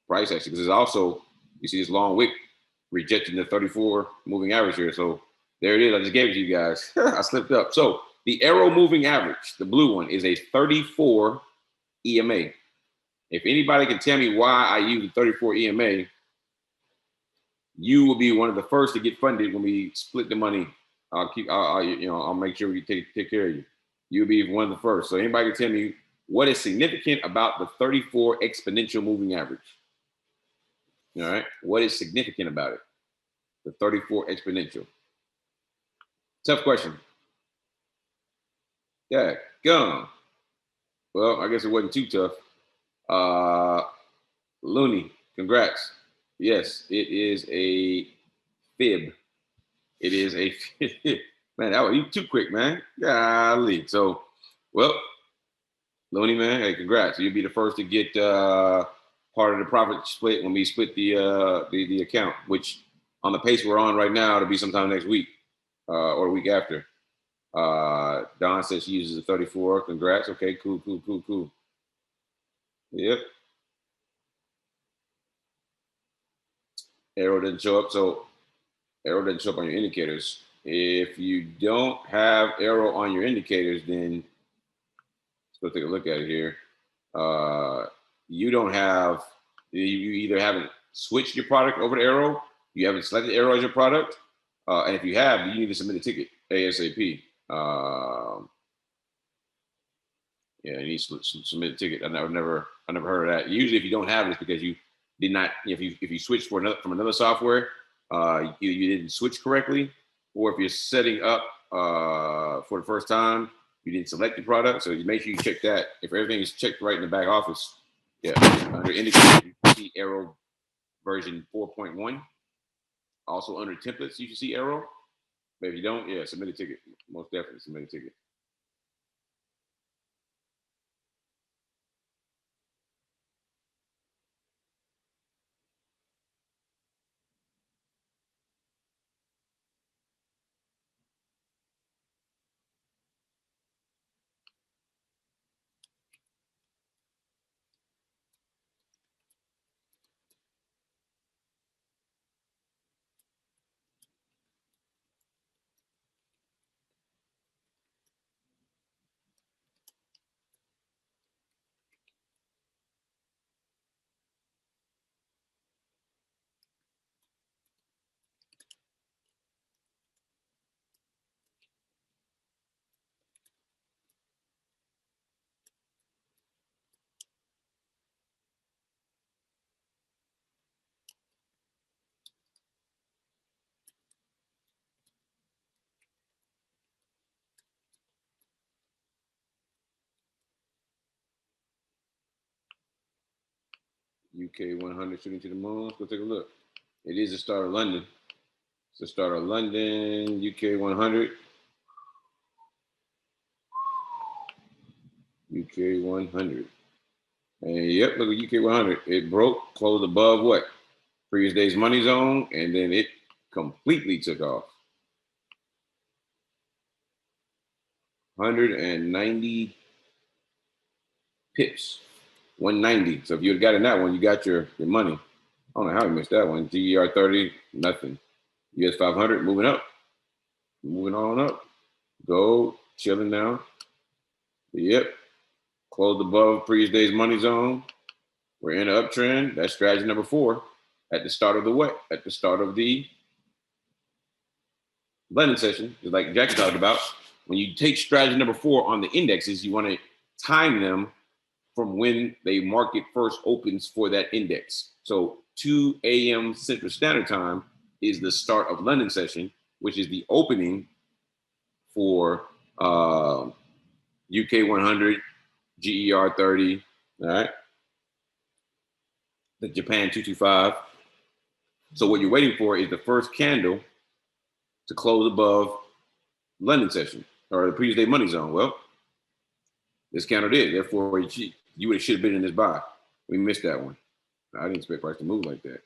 Price action, because it's also, you see this long wick rejecting the 34 moving average here. So there it is. I just gave it to you guys. I slipped up. So the AIRO moving average, the blue one, is a 34 EMA. If anybody can tell me why I use the 34 EMA, you will be one of the first to get funded when we split the money. I'll make sure we take care of you. You'll be one of the first. So anybody can tell me what is significant about the 34 exponential moving average? All right. What is significant about it? The 34 exponential. Tough question. Yeah, gum. Well, I guess it wasn't too tough. Looney, congrats. Yes, it is a fib. It is a man. That was you too quick, man. Golly. So, well, Looney, man, hey, congrats. You'll be the first to get part of the profit split when we split the account, which on the pace we're on right now to be sometime next week or the week after. Don says she uses a 34. Congrats. Okay, cool, cool, cool, cool. Yep. AIRO didn't show up, so AIRO didn't show up on your indicators. If you don't have AIRO on your indicators, then let's go take a look at it here. You don't have, you either haven't switched your product over to AIRO, you haven't selected AIRO as your product, and if you have, you need to submit a ticket ASAP. Yeah, you need to submit a ticket. I never heard of that. Usually, if you don't have it, it's because you did not. If you switch from another software, you didn't switch correctly, or if you're setting up for the first time, you didn't select the product. So you make sure you check that. If everything is checked right in the back office, yeah, under indicators, you see AIRO version 4.1. Also under templates, you should see AIRO. But if you don't, yeah, submit a ticket. Most definitely submit a ticket. UK 100 shooting to the moon. Let's go take a look. It is the start of London. It's the start of London, UK 100. UK 100. And yep, look at UK 100. It broke, closed above what? Previous day's money zone, and then it completely took off. 190 pips. 190. So if you had gotten that one, you got your money. I don't know how you missed that one. GER 30, nothing. US 500, moving up. Moving on up. Gold, chilling now. Yep. Closed above previous day's money zone. We're in an uptrend. That's strategy number 4 at the start of the what? At the start of the London session, just like Jackie talked about. When you take strategy number 4 on the indexes, you want to time them from when the market first opens for that index. So 2 a.m. Central Standard Time is the start of London session, which is the opening for UK 100, GER 30, all right, the Japan 225. So what you're waiting for is the first candle to close above London session or the previous day money zone. Well, this candle did. Therefore, you should have been in this buy. We missed that one. I didn't expect price to move like that.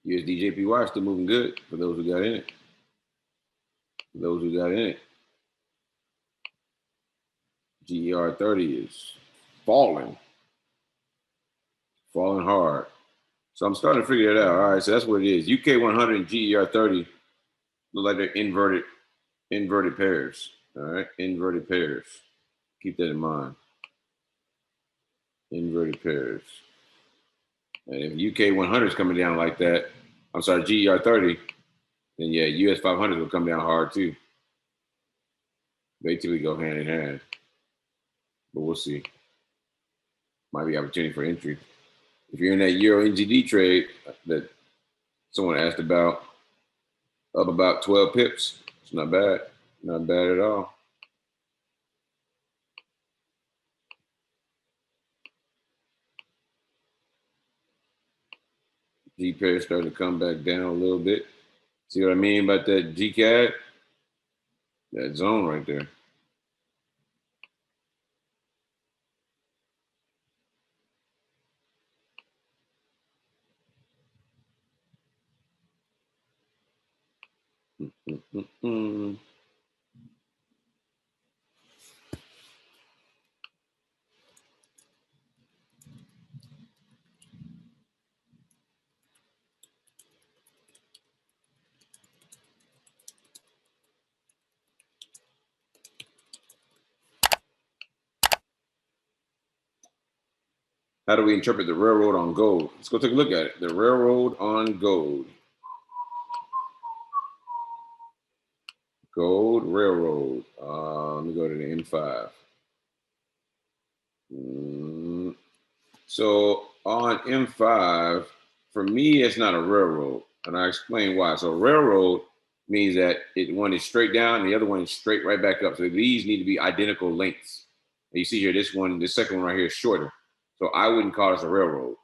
USD is still moving good for those who got in it. For those who got in it. GER 30 is falling hard. So I'm starting to figure it out. All right, so that's what it is. UK 100 and GER 30 look like they're inverted pairs. All right, inverted pairs. Keep that in mind. Inverted pairs. And if UK 100 is coming down like that, I'm sorry, GER 30, then yeah, US 500 will come down hard too. They typically go hand in hand, but we'll see. Might be opportunity for entry. If you're in that Euro NGD trade that someone asked about, up about 12 pips, it's not bad. Not bad at all. G pair starting to come back down a little bit. See what I mean about that GCAD? That zone right there. Mm-mm-mm. How do we interpret the railroad on gold? Let's go take a look at it. The railroad on gold. Gold railroad. Let me go to the M5. So on M5, for me, it's not a railroad, and I explain why. So railroad means that one is straight down, and the other one is straight right back up. So these need to be identical lengths. And you see here, this second one right here is shorter. So I wouldn't call this a railroad.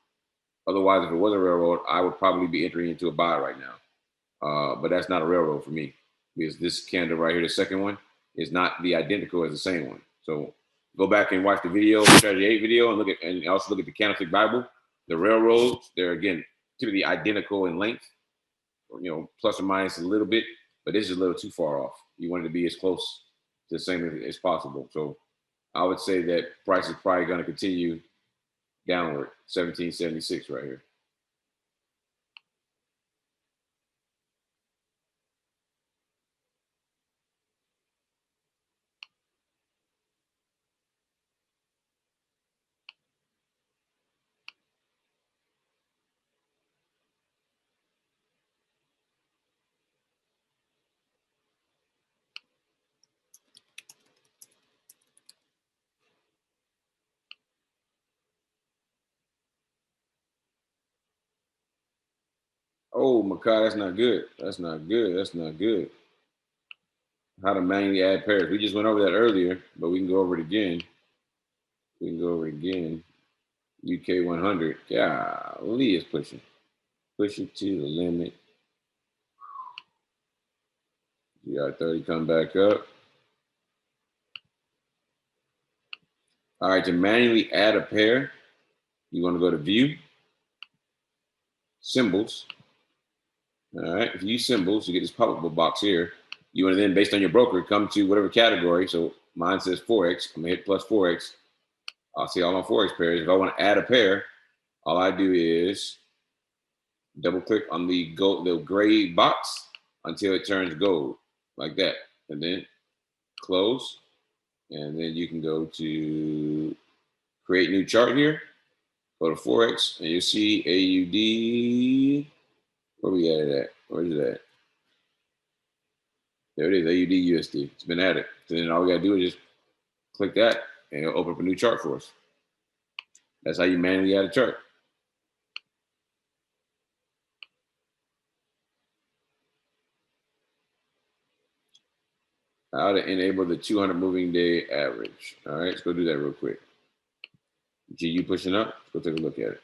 Otherwise, if it was a railroad, I would probably be entering into a buy right now. But that's not a railroad for me because this candle right here, the second one, is not the identical as the same one. So go back and watch the video, strategy 8 video, and also look at the candlestick Bible. The railroads, they're again typically identical in length, plus or minus a little bit, but this is a little too far off. You want it to be as close to the same as possible. So I would say that price is probably going to continue downward, 1776 right here. Oh, Makai, that's not good. That's not good. That's not good. How to manually add pairs. We just went over that earlier, but we can go over it again. We can go over it again. UK 100. Golly, is pushing. Push it to the limit. GR 30 come back up. All right, to manually add a pair, you want to go to View, Symbols. All right, if you use symbols, you get this pop-up box here. You want to then, based on your broker, come to whatever category. So mine says Forex. I'm going to hit plus Forex. I'll see all my Forex pairs. If I want to add a pair, all I do is double click on the gray box until it turns gold, like that. And then close. And then you can go to create new chart here. Go to Forex, and you see AUD. Where we at it at? Where is it at? There it is, AUD USD. It's been added. So then all we gotta do is just click that, and it'll open up a new chart for us. That's how you manually add a chart. How to enable the 200 moving day average. All right, let's go do that real quick. GU pushing up. Let's go take a look at it.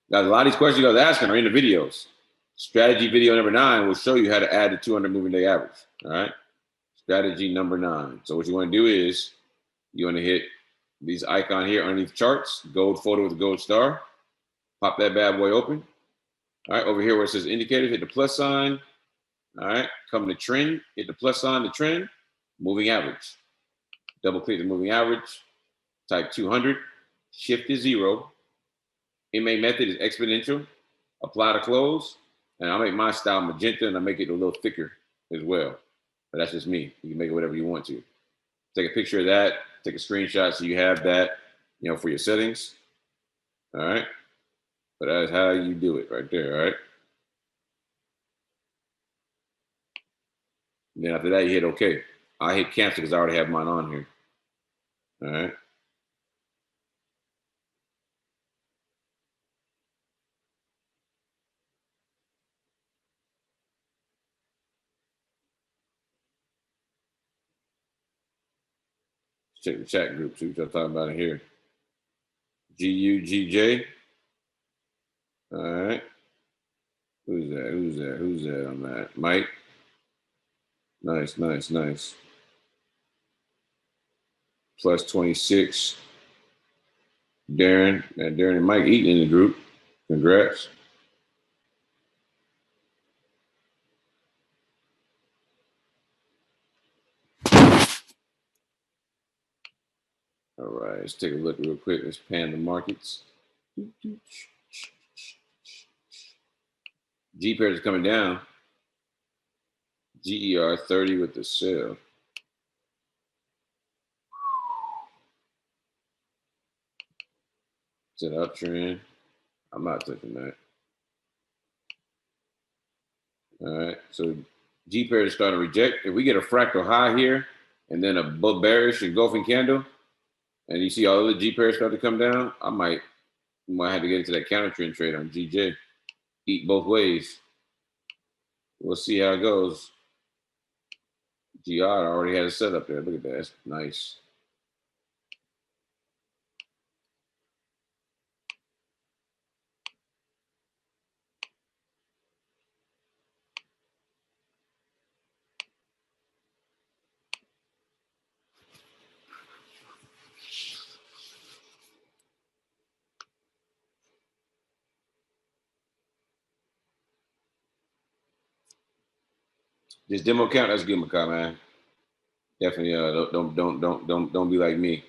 Now, a lot of these questions you guys are asking are in the videos. Strategy video number 9 will show you how to add the 200 moving day average. All right, strategy number 9. So what you want to do is you want to hit these icon here underneath charts, gold photo with a gold star. Pop that bad boy open. All right, over here where it says indicators, hit the plus sign. All right, come to trend, hit the plus sign to trend, moving average. Double click the moving average, type 200, shift to 0. MA method is exponential. Apply to close, and I'll make my style magenta and I'll make it a little thicker as well. But that's just me. You can make it whatever you want to. Take a picture of that, take a screenshot so you have that, for your settings. All right. But that's how you do it right there. All right. And then after that, you hit OK. I hit cancel because I already have mine on here. All right. Check the chat group. See what y'all talking about in here. GUGJ. All right. Who's that? Who's that? Who's that on that? Mike. Nice, nice, nice. Plus 26. Darren. And Darren and Mike eating in the group. Congrats. All right, let's take a look real quick. Let's pan the markets. G pairs are coming down. GER 30 with the sell. It's an uptrend. I'm not touching that. All right, so G pairs are starting to reject. If we get a fractal high here and then a bearish engulfing candle, and you see all the G pairs start to come down, I might have to get into that counter trend trade on GJ. Eat both ways. We'll see how it goes. GR already has a setup there. Look at that. That's nice. This demo count, that's good, Makai, man. Definitely don't be like me.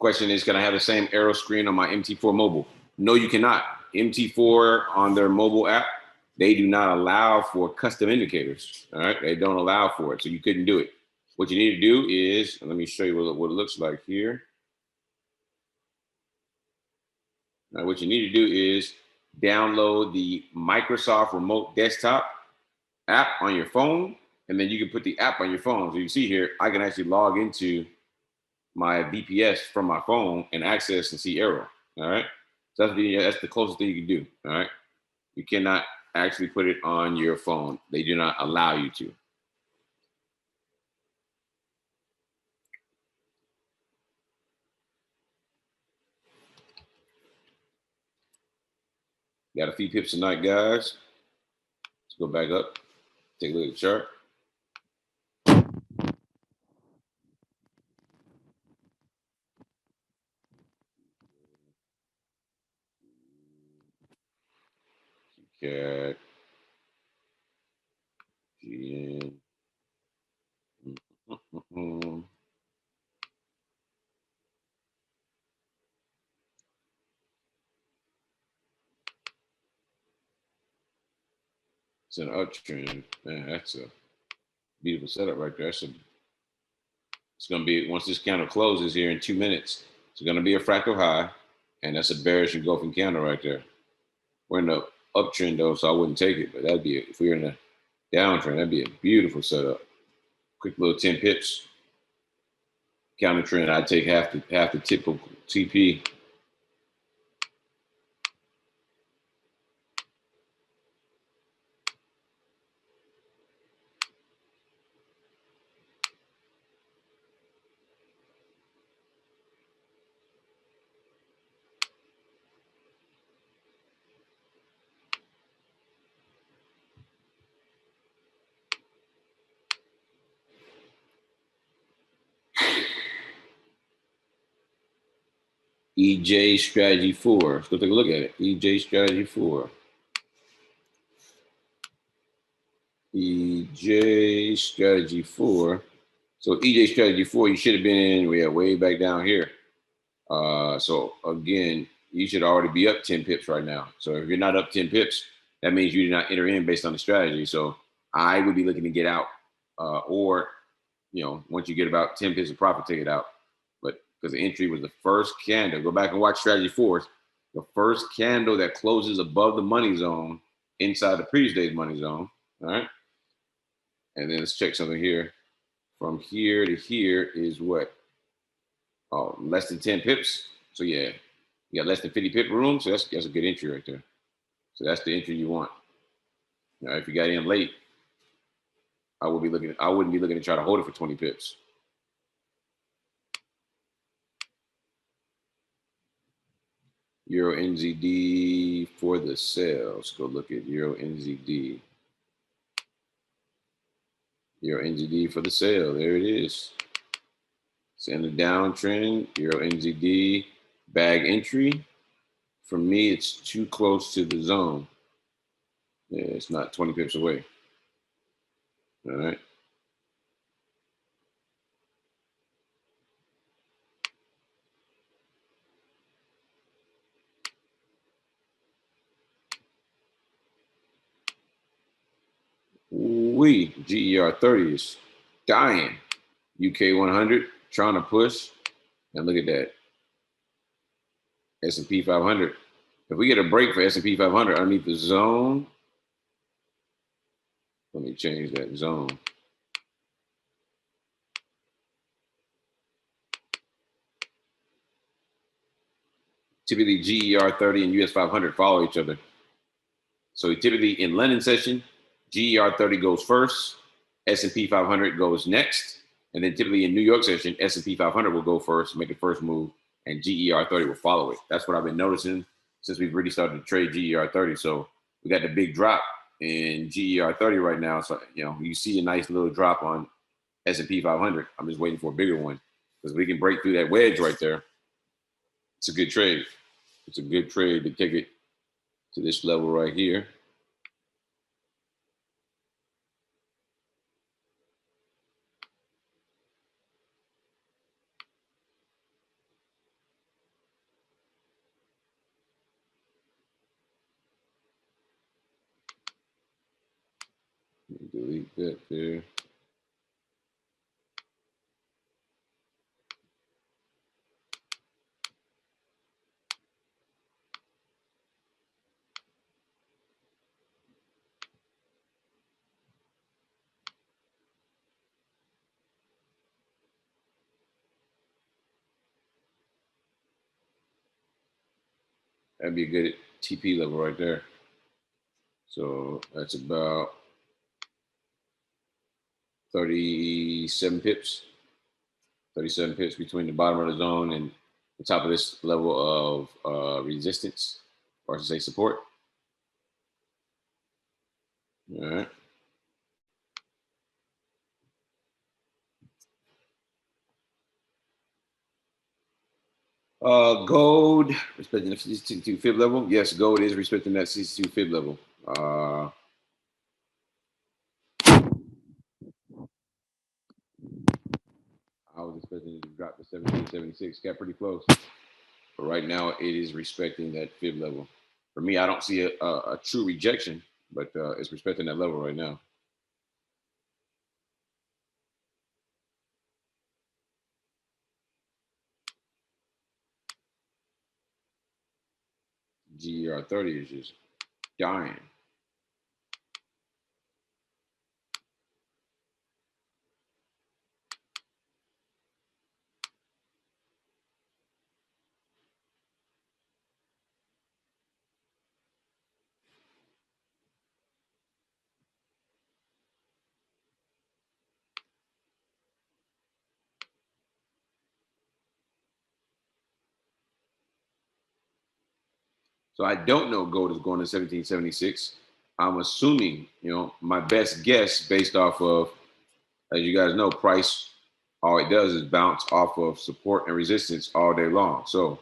Question is, can I have the same AIRO screen on my MT4 mobile? No, you cannot. MT4 on their mobile app, they do not allow for custom indicators. All right, they don't allow for it, so you couldn't do it. What you need to do is, let me show you what it looks like here. Now, what you need to do is download the Microsoft Remote Desktop app on your phone, and then you can put the app on your phone. So you see here, I can actually log into my VPS from my phone and access and see AIRO. All right. So that's the closest thing you can do. All right. You cannot actually put it on your phone. They do not allow you to. Got a few pips tonight, guys. Let's go back up. Take a look at the chart. Cat. GN. It's an uptrend. Man, that's a beautiful setup right there. It's going to be, once this candle closes here in 2 minutes, it's going to be a fractal high, and that's a bearish engulfing candle right there. We're in the uptrend though, so I wouldn't take it, but that'd be, if we were in a downtrend, that'd be a beautiful setup. Quick little 10 pips. Counter trend, I'd take half the typical TP. EJ strategy 4. Let's go take a look at it. EJ strategy 4. EJ strategy 4. So EJ strategy 4, you should have been in, we are way back down here. So again, you should already be up 10 pips right now. So if you're not up 10 pips, that means you did not enter in based on the strategy. So I would be looking to get out, or once you get about 10 pips of profit, take it out. because the entry was the first candle. Go back and watch strategy 4. The first candle that closes above the money zone inside the previous day's money zone. All right. And then let's check something here. From here to here is what? Oh, less than 10 pips. So yeah, you got less than 50 pip room. So that's a good entry right there. So that's the entry you want. Now, if you got in late, I wouldn't be looking to try to hold it for 20 pips. Euro NZD for the sale. Let's go look at Euro NZD. Euro NZD for the sale. There it is. It's in the downtrend. Euro NZD bag entry. For me, it's too close to the zone. Yeah, it's not 20 pips away. All right. GER 30 is dying. UK 100 trying to push. And look at that. S&P 500. If we get a break for S&P 500 underneath the zone, let me change that zone. Typically, GER 30 and US 500 follow each other. So typically in London session, GER 30 goes first, S&P 500 goes next, and then typically in New York session, S&P 500 will go first, make the first move, and GER 30 will follow it. That's what I've been noticing since we've really started to trade GER 30. So we got the big drop in GER 30 right now. So you see a nice little drop on S&P 500. I'm just waiting for a bigger one because we can break through that wedge right there. It's a good trade. It's a good trade to take it to this level right here. Delete that there. That'd be a good TP level right there. So that's about 37 pips. 37 pips between the bottom of the zone and the top of this level of resistance, or I should say support. All right. Gold, respecting the 62 fib level. Yes, gold is respecting that 62 fib level. I was expecting it to drop to 1776. Got pretty close. But right now, it is respecting that fib level. For me, I don't see a true rejection, but it's respecting that level right now. GER 30 is just dying. So I don't know gold is going to 1776. I'm assuming, my best guess based off of, as you guys know, price, all it does is bounce off of support and resistance all day long. So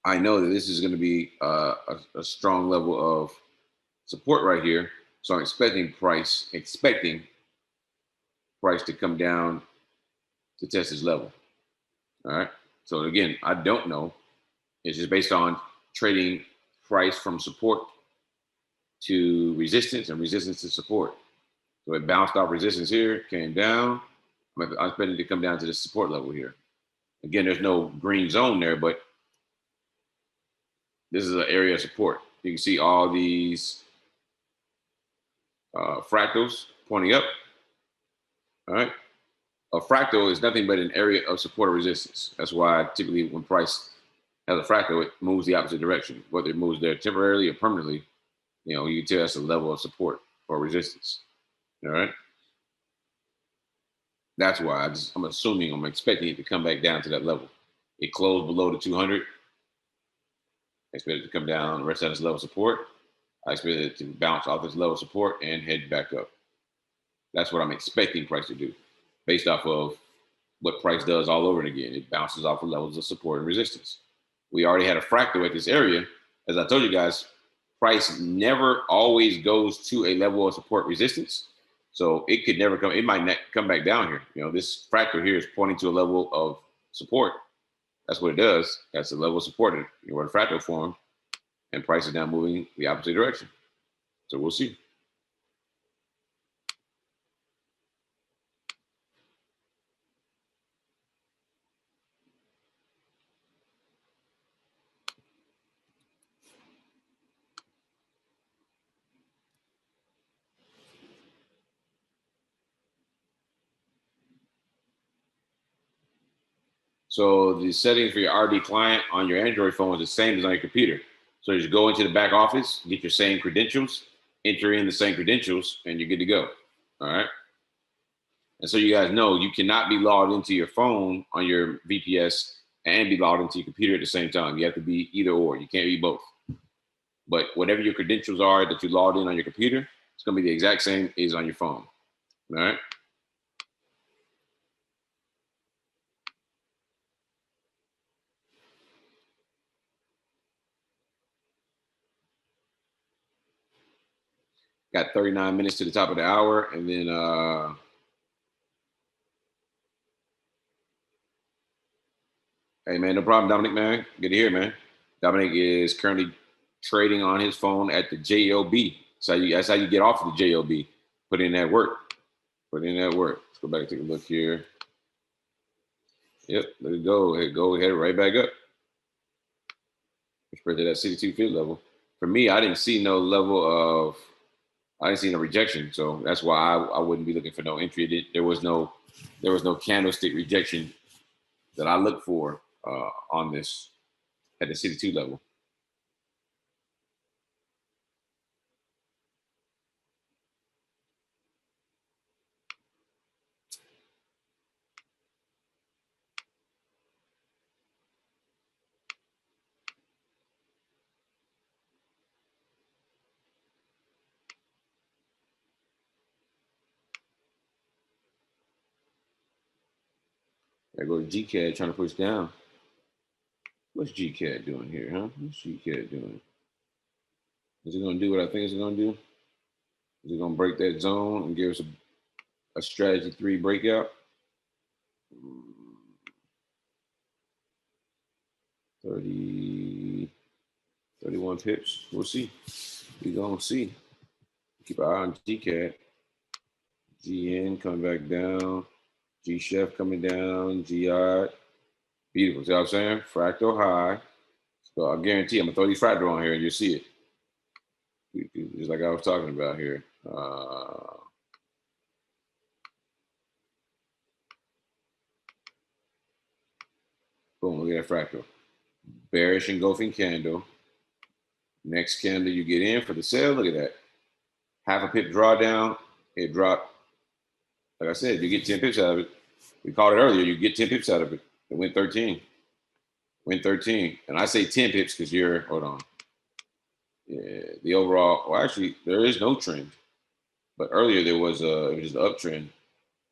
I know that this is going to be a strong level of support right here. So I'm expecting price to come down to test this level. All right. So again, I don't know. It's just based on trading price from support to resistance and resistance to support. So it bounced off resistance here, came down. I'm expecting it to come down to the support level here. Again, there's no green zone there, but this is an area of support. You can see all these fractals pointing up. All right. A fractal is nothing but an area of support or resistance. That's why typically when price has a fractal, it moves the opposite direction. Whether it moves there temporarily or permanently, you know, you can tell that's a level of support or resistance. All right. That's why I'm expecting it to come back down to that level. It closed below the 200. I expect it to come down, rest of this level of support. I expect it to bounce off this level of support and head back up. That's what I'm expecting price to do based off of what price does all over again. It bounces off of levels of support and resistance. We already had a fractal at this area. As I told you guys, price never always goes to a level of support resistance. So it could never come, it might not come back down here. You know, this fractal here is pointing to a level of support. That's what it does. That's the level of support where the fractal formed, and price is now moving the opposite direction. So we'll see. So the settings for your RD client on your Android phone is the same as on your computer. So you just go into the back office, get your same credentials, enter in the same credentials, and you're good to go. All right. And so you guys know you cannot be logged into your phone on your VPS and be logged into your computer at the same time. You have to be either or. You can't be both. But whatever your credentials are that you logged in on your computer, it's going to be the exact same as on your phone. All right. Got 39 minutes to the top of the hour, and then hey man, no problem, Dominic, man. Good to hear, man. Dominic is currently trading on his phone at the JOB. So that's how you get off of the JOB. Put in that work. Put in that work. Let's go back and take a look here. Yep, let it go. Go ahead, right back up. Spread to that 62 feet level. For me, I didn't see no level of, I didn't see no rejection. So that's why I wouldn't be looking for no entry. There was no candlestick rejection that I look for on this at the 62 level. I go to GCAD trying to push down. What's GCAD doing here, huh? What's GCAD doing? Is it going to do what I think it's going to do? Is it going to break that zone and give us a strategy 3 breakout? 30, 31 pips. We'll see. We're going to see. Keep an eye on GCAD. GN coming back down. G Chef coming down. GI. Beautiful. See what I'm saying? Fractal high. So I guarantee I'm going to throw these fractal on here and you'll see it. Just like I was talking about here. Boom, look at that fractal. Bearish engulfing candle. Next candle you get in for the sale. Look at that. Half a pip drawdown. It dropped. Like I said, you get 10 pips out of it. We called it earlier. You get 10 pips out of it. It went 13. Went 13. And I say 10 pips because hold on. Yeah, the overall, well, actually, there is no trend. But earlier it was just an uptrend.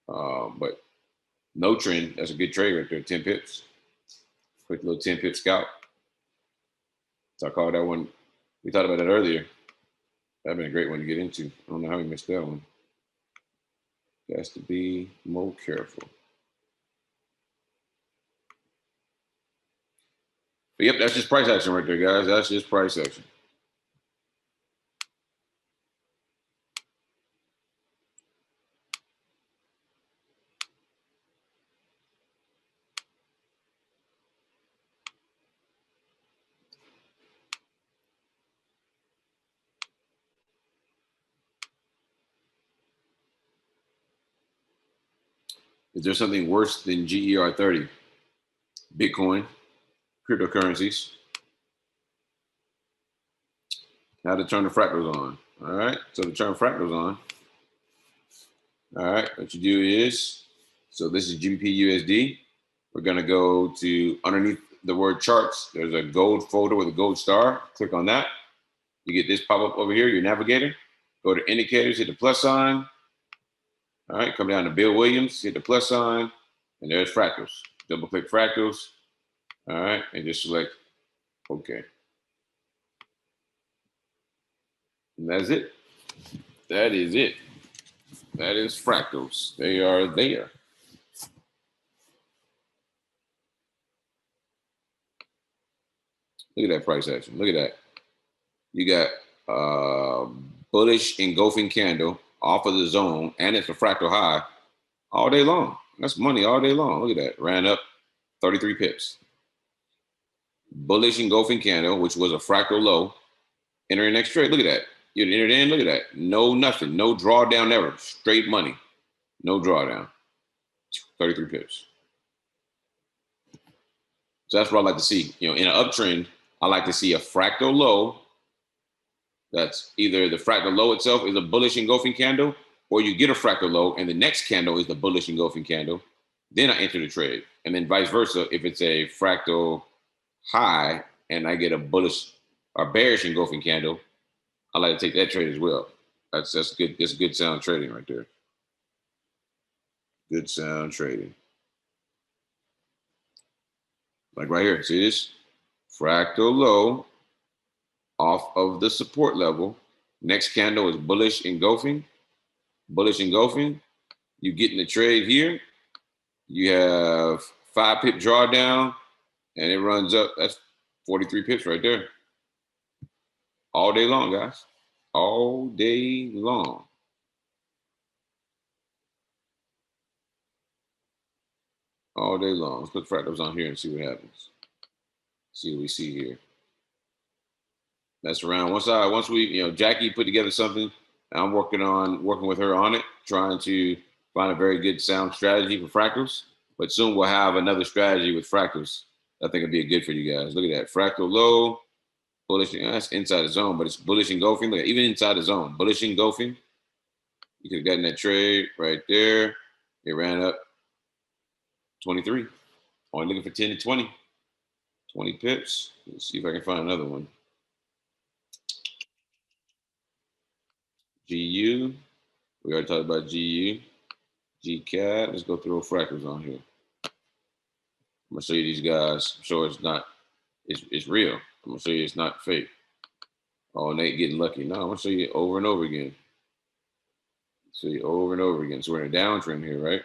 But no trend. That's a good trade right there. 10 pips. Quick little 10 pip scalp. So I called that one. We thought about that earlier. That'd been a great one to get into. I don't know how we missed that one. Has to be more careful. But yep, that's just price action right there, guys. That's just price action. Is there something worse than GER30? Bitcoin, cryptocurrencies. How to turn the fractals on. All right. So to turn fractals on, all right, what you do is, so this is GBP USD. We're going to go to underneath the word charts. There's a gold folder with a gold star. Click on that. You get this pop up over here, your navigator. Go to indicators, hit the plus sign. All right, come down to Bill Williams, hit the plus sign, and there's fractals. Double click fractals. All right, and just select OK. And that's it. That is it. That is fractals. They are there. Look at that price action. Look at that. You got bullish engulfing candle off of the zone, and it's a fractal high all day long. That's money all day long. Look at that. Ran up 33 pips. Bullish engulfing candle, which was a fractal low. Entering next trade. Look at that. You entered in. Look at that. No nothing. No drawdown ever. Straight money. No drawdown. 33 pips. So that's what I like to see. You know, in an uptrend, I like to see a fractal low. That's either the fractal low itself is a bullish engulfing candle, or you get a fractal low and the next candle is the bullish engulfing candle. Then I enter the trade. And then vice versa, if it's a fractal high and I get a bullish or bearish engulfing candle, I like to take that trade as well. That's good. That's good sound trading right there. Good sound trading. Like right here, see this? Fractal low off of the support level. Next candle is bullish engulfing. Bullish engulfing. You get in the trade here. You have 5 pip drawdown, and it runs up. That's 43 pips right there. All day long, guys. All day long. All day long. Let's put fractals on here and see what happens. See what we see here. That's around once we Jackie put together something. I'm working with her on it, trying to find a very good sound strategy for fractals. But soon we'll have another strategy with fractals. I think it'd be good for you guys. Look at that. Fractal low, bullish. That's inside the zone, but it's bullish engulfing. Look, even inside the zone, bullish engulfing. You could have gotten that trade right there. It ran up 23. Only looking for 10 to 20. 20 pips. Let's see if I can find another one. GU. We already talked about GU. GCAT. Let's go through fractals on here. I'm gonna show you these guys. I'm sure it's real. I'm gonna show you it's not fake. Oh, Nate getting lucky. No, I'm gonna show you over and over again. Show you over and over again. So we're in a downtrend here, right?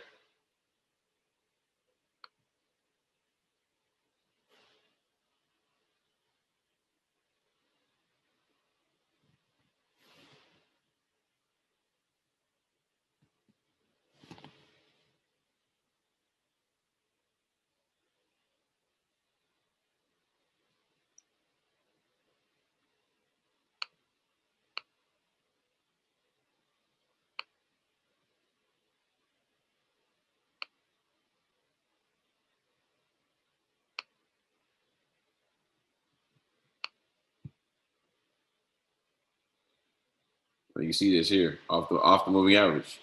You see this here off the moving average.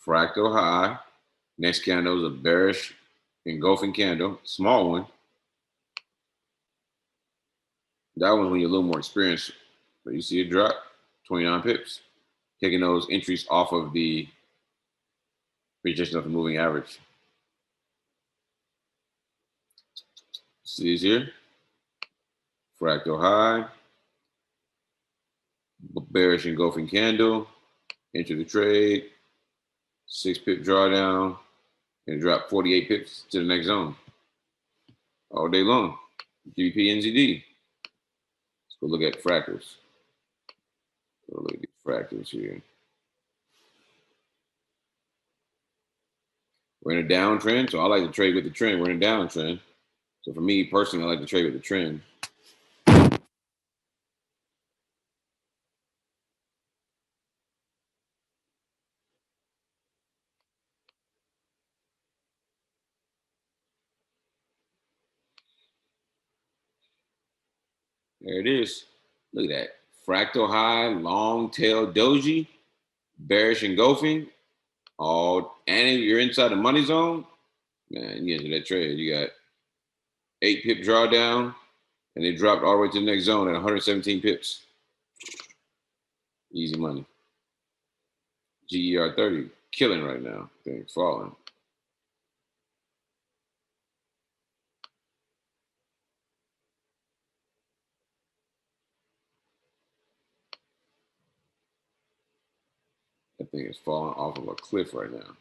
Fractal high. Next candle is a bearish engulfing candle, small one. That one's when you're a little more experienced. But you see it drop 29 pips. Taking those entries off of the rejection of the moving average. See these here? Fractal high. Bearish engulfing candle. Enter the trade. 6 pip drawdown. And drop 48 pips to the next zone. All day long. GBP NZD. Let's go look at fractals. Go look at these fractals here. We're in a downtrend, so I like to trade with the trend. We're in a downtrend. So for me personally, I like to trade with the trend. There it is. Look at that. Fractal high, long tail doji, bearish engulfing. All and you're inside the money zone. Man, you get into that trade. You got 8 pip drawdown, and they dropped all the way to the next zone at 117 pips. Easy money. GER 30 killing right now. Things falling. That thing is falling off of a cliff right now.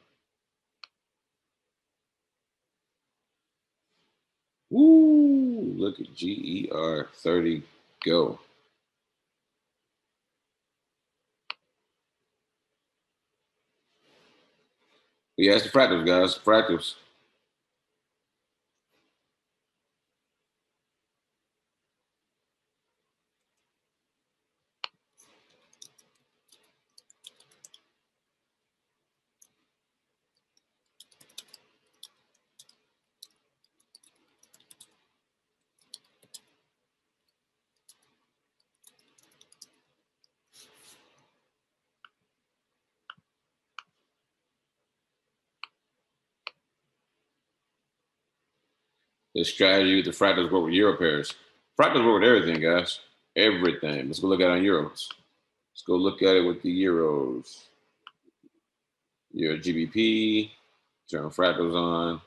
Woo! Look at GER 30 go. Yeah, it's the fractals, guys. Fractals. The strategy with the fractals work with euro pairs. Fractals work with everything, guys. Everything. Let's go look at it on euros. Let's go look at it with the euros. Euro GBP. Turn fractals on.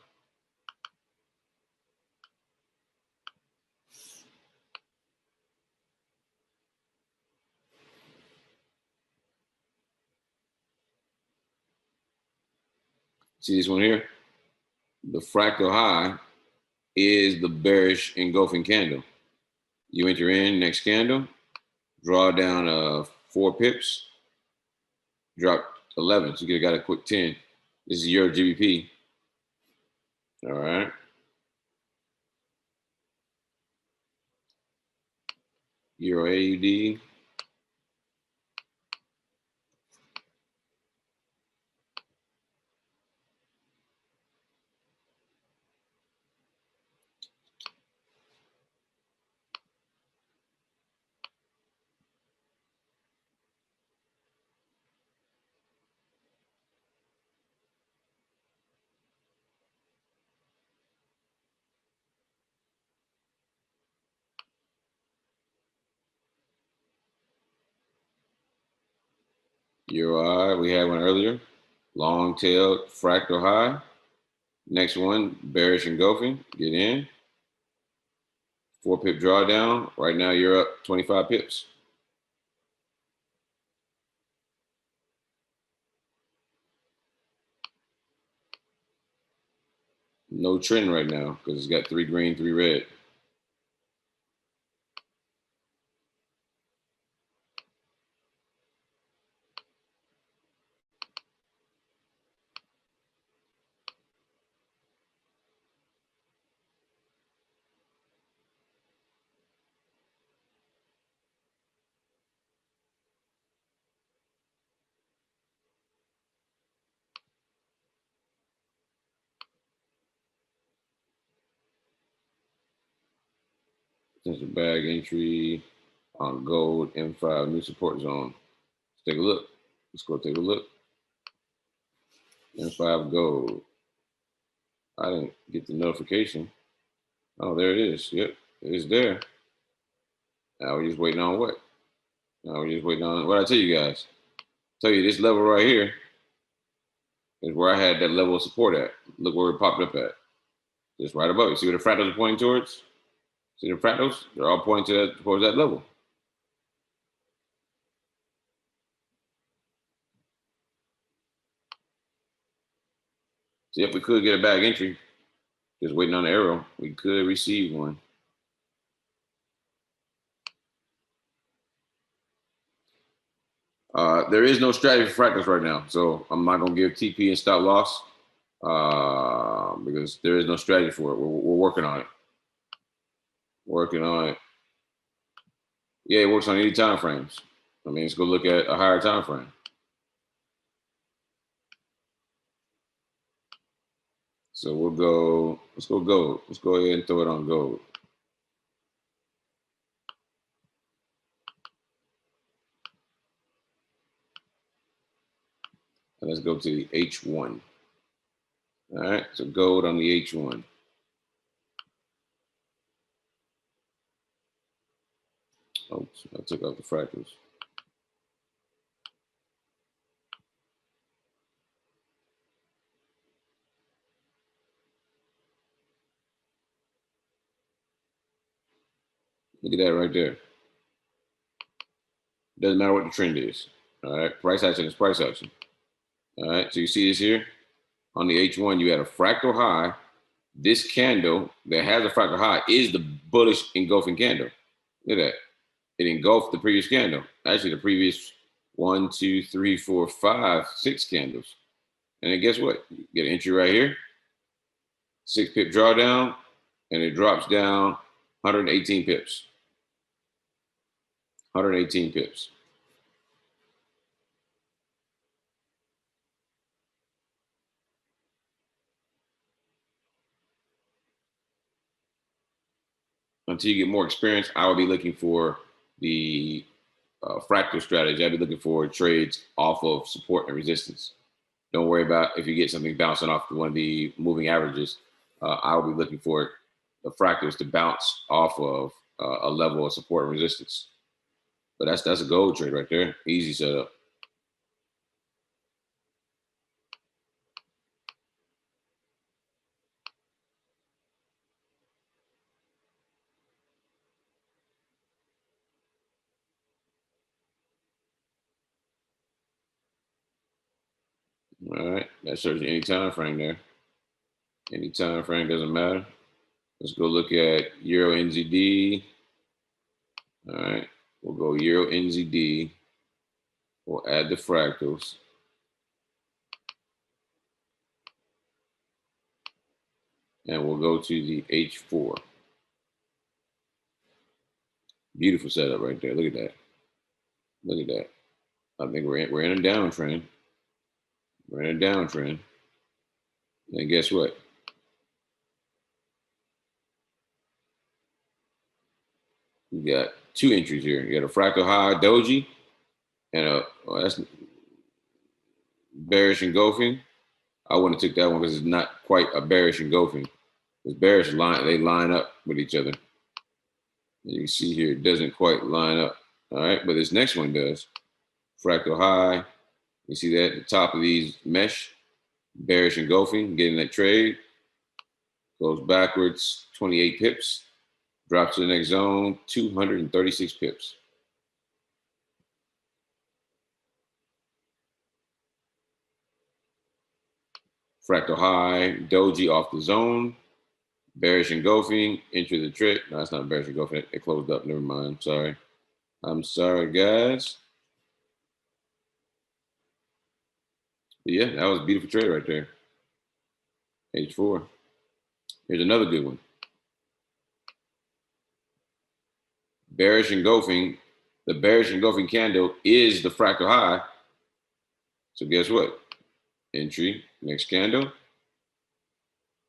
See this one here? The fractal high is the bearish engulfing candle. You enter in next candle, draw down 4 pips, drop 11. So you got a quick 10. This is Euro GBP. All right. Euro AUD. Euro I, we had one earlier. Long tail fractal high. Next one, bearish engulfing. Get in. 4 pip drawdown. Right now you're up 25 pips. No trend right now because it's got 3 green, 3 red. Potential bag entry on gold M5 new support zone. Let's take a look. Let's go take a look. M5 gold. I didn't get the notification. Oh, there it is. Yep, it's there. Now we're just waiting on what? Now we're just waiting on what I tell you guys. Tell you this level right here is where I had that level of support at. Look where it popped up at. Just right above. You see where the fractals are pointing towards? See the fractals? They're all pointing to that, towards that level. See if we could get a bag entry. Just waiting on the arrow. We could receive one. There is no strategy for fractals right now, so I'm not gonna give TP and stop loss because there is no strategy for it. We're working on it. Working on it. Yeah, it works on any time frames. I mean, let's go look at a higher time frame. So we'll go. Let's go gold. Let's go ahead and throw it on gold. go to the H1. All right, so gold on the H1. Oops, I took out the fractals. Look at that right there. Doesn't matter what the trend is. All right, price action is price action. All right, so you see this here on the H1, you had a fractal high. This candle that has a fractal high is the bullish engulfing candle. Look at that. It engulfed the previous candle. Actually, the previous 1, 2, 3, 4, 5, 6 candles. And then guess what? You get an entry right here, 6 pip drawdown, and it drops down 118 pips. 118 pips. Until you get more experience, I would be looking for the fractal strategy. I'd be looking for trades off of support and resistance. Don't worry about if you get something bouncing off one of the moving averages. I will be looking for the fractals to bounce off of a level of support and resistance. But that's a gold trade right there. Easy setup. All right, that shows you any time frame there. Any time frame doesn't matter. Let's go look at Euro NZD. All right, we'll go Euro NZD. We'll add the fractals. And we'll go to the H4. Beautiful setup right there. Look at that. Look at that. I think we're in a downtrend. We're in a downtrend. And guess what? You got 2 entries here. You got a fractal high doji and that's bearish engulfing. I wouldn't have took that one because it's not quite a bearish engulfing. It's bearish they line up with each other. And you can see here it doesn't quite line up. All right, but this next one does. Fractal high. You see that at the top of these mesh, bearish engulfing, getting that trade. Goes backwards 28 pips. Drops to the next zone, 236 pips. Fractal high, doji off the zone. Bearish engulfing, enter the trick. No, it's not bearish engulfing. It closed up. Never mind. Sorry. I'm sorry, guys. But yeah, that was a beautiful trade right there. H4. Here's another good one. Bearish engulfing. The bearish engulfing candle is the fractal high. So guess what? Entry, next candle.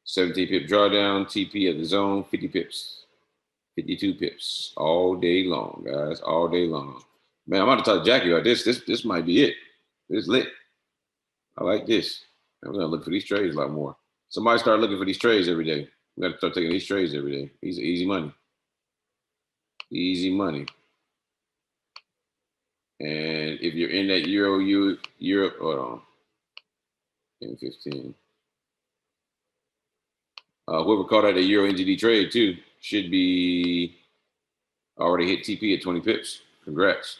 17 pip drawdown, TP at the zone, 50 pips. 52 pips all day long, guys, all day long. Man, I'm about to talk to Jackie about this. This might be it. It's lit. I like this. I'm gonna look for these trades a lot more. Somebody start looking for these trades every day. We got to start taking these trades every day. These are easy money. Easy money. And if you're in that Europe, hold on, M15. Whoever caught that a Euro NGD trade too should be already hit TP at 20 pips. Congrats.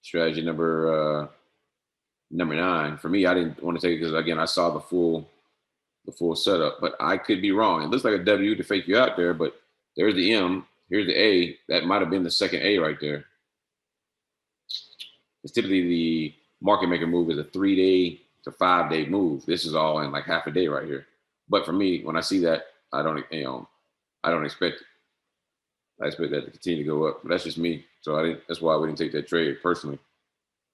Strategy number 9. For me, I didn't want to take it because again, I saw the full setup, but I could be wrong. It looks like a W to fake you out there, but there's the M. Here's the A. That might have been the second A right there. It's typically the market maker move is a 3-day to 5-day move. This is all in like half a day right here. But for me, when I see that, I don't expect it. I expect that to continue to go up. But that's just me. So that's why I wouldn't take that trade personally.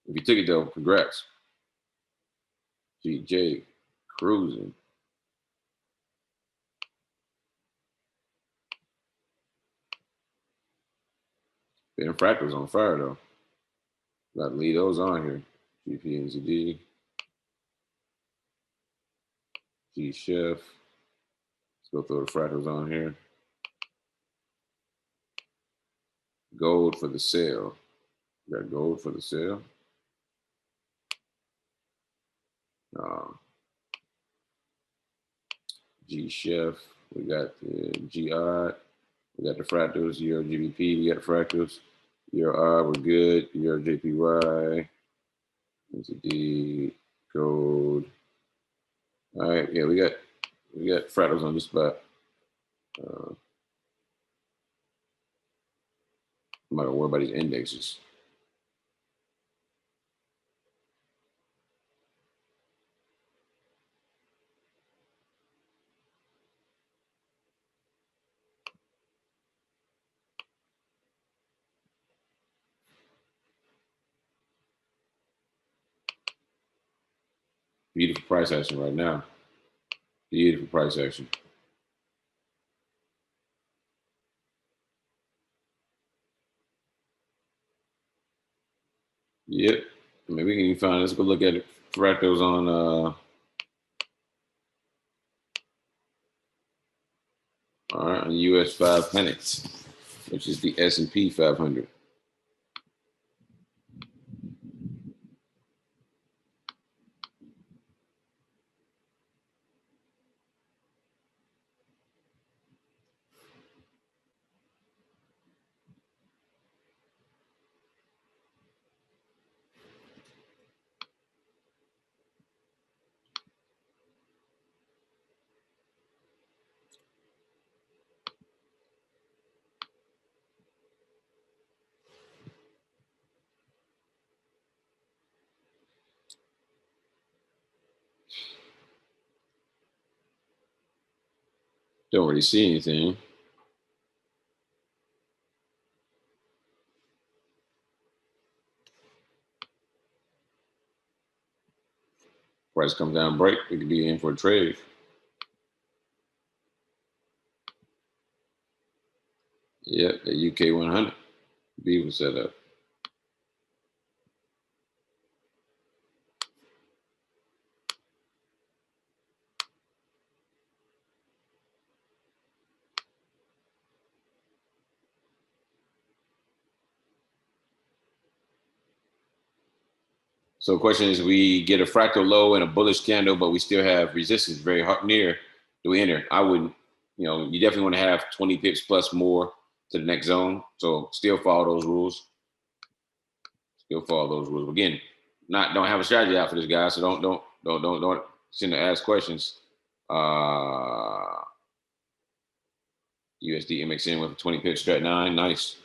If you took it though, congrats. GJ cruising. The fractals on fire though. Got to leave those on here. GPNZD. G Chef. Let's go throw the fractals on here. Gold for the sale. We got gold for the sale. G Chef. We got the G Odd. We got the fractals. Euro GBP. We got the fractals. Euro Odd. We're good. Euro JPY. NZD. Gold. All right. Yeah, we got fractals on this spot. I'm not gonna worry about these indexes. Beautiful price action right now. Beautiful price action. Yep. I mean, we can even find. Let's go look at fractals on. All right, on US 500, which is the S&P 500. Don't really see anything. Price comes down, break. We could be in for a trade. Yep, the UK 100. B was set up. So the question is, we get a fractal low and a bullish candle, but we still have resistance very hard near. Do we enter? I wouldn't. You know, you definitely want to have 20 pips plus more to the next zone. So still follow those rules. Still follow those rules. Again, don't have a strategy out for this guy. So don't send to ask questions. USD MXN with a 20 pip strat 9. Nice.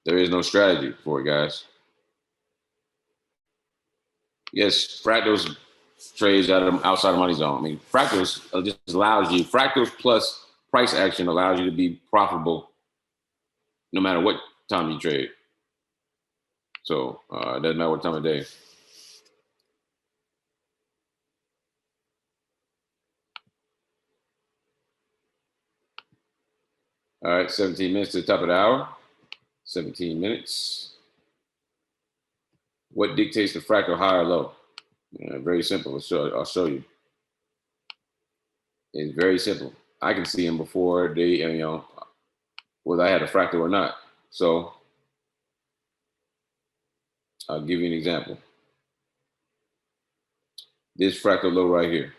There is no strategy for it, guys. Yes, fractals trades outside of money zone. I mean, fractals just allows you, fractals plus price action allows you to be profitable no matter what time you trade. So it doesn't matter what time of day. All right, 17 minutes to the top of the hour. 17 minutes. What dictates the fractal high or low? Very simple. I'll show you. It's very simple. I can see them before they, whether I had a fractal or not. So I'll give you an example. This fractal low right here.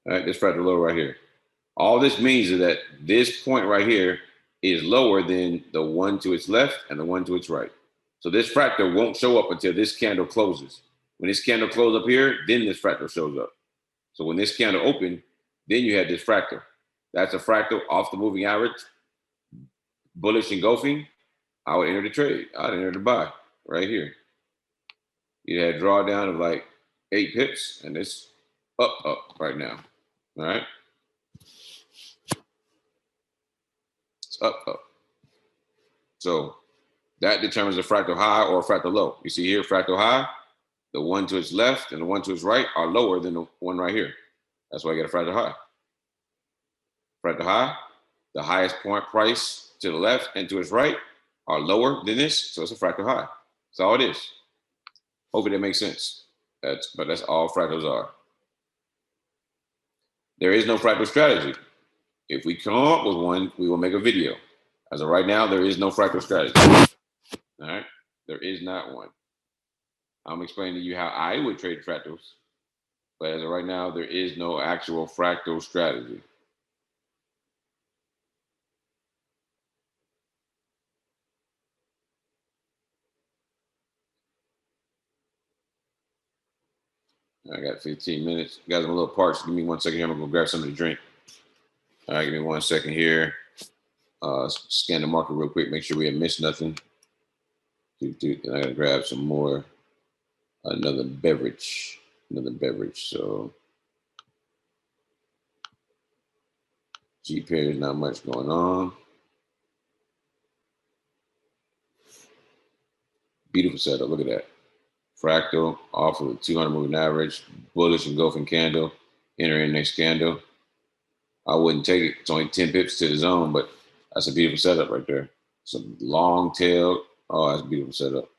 All right, this fractal low right here. All this means is that this point right here is lower than the one to its left and the one to its right. So this fractal won't show up until this candle closes. When this candle closes up here, then this fractal shows up. So when this candle opened, then you had this fractal. That's a fractal off the moving average, bullish engulfing. I would enter the trade. I'd enter the buy right here. You had a drawdown of like 8 pips, and it's up right now. All right. It's up. So that determines the fractal high or fractal low. You see here, fractal high, the one to its left and the one to its right are lower than the one right here. That's why I get a fractal high. Fractal high, the highest point price to the left and to its right are lower than this, so it's a fractal high. That's all it is. Hopefully that makes sense. But that's all fractals are. There is no fractal strategy. If we come up with one, we will make a video. As of right now, there is no fractal strategy. All right, there is not one. I'm explaining to you how I would trade fractals, but as of right now, there is no actual fractal strategy. I got 15 minutes. Guys, I'm a little parched. Give me 1 second here. I'm going to go grab something to drink. All right, give me 1 second here. Scan the market real quick. Make sure we haven't missed nothing. And I got to grab some more. Another beverage. So G pair is not much going on. Beautiful setup. Look at that. Fractal off of a 200 moving average. Bullish engulfing candle. Entering next candle. I wouldn't take it. It's only 10 pips to the zone, but that's a beautiful setup right there. Some long tail. Oh, that's a beautiful setup.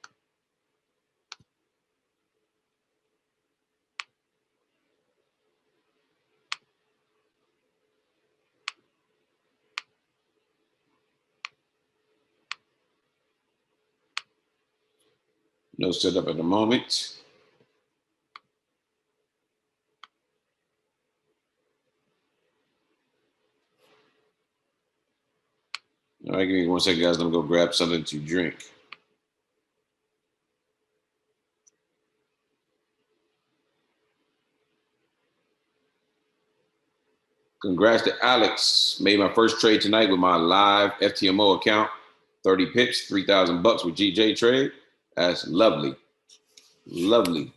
No setup at the moment. All right, give me 1 second, guys. Let me go grab something to drink. Congrats to Alex. Made my first trade tonight with my live FTMO account. 30 pips, 3,000 bucks with GJ trade. That's lovely. Lovely.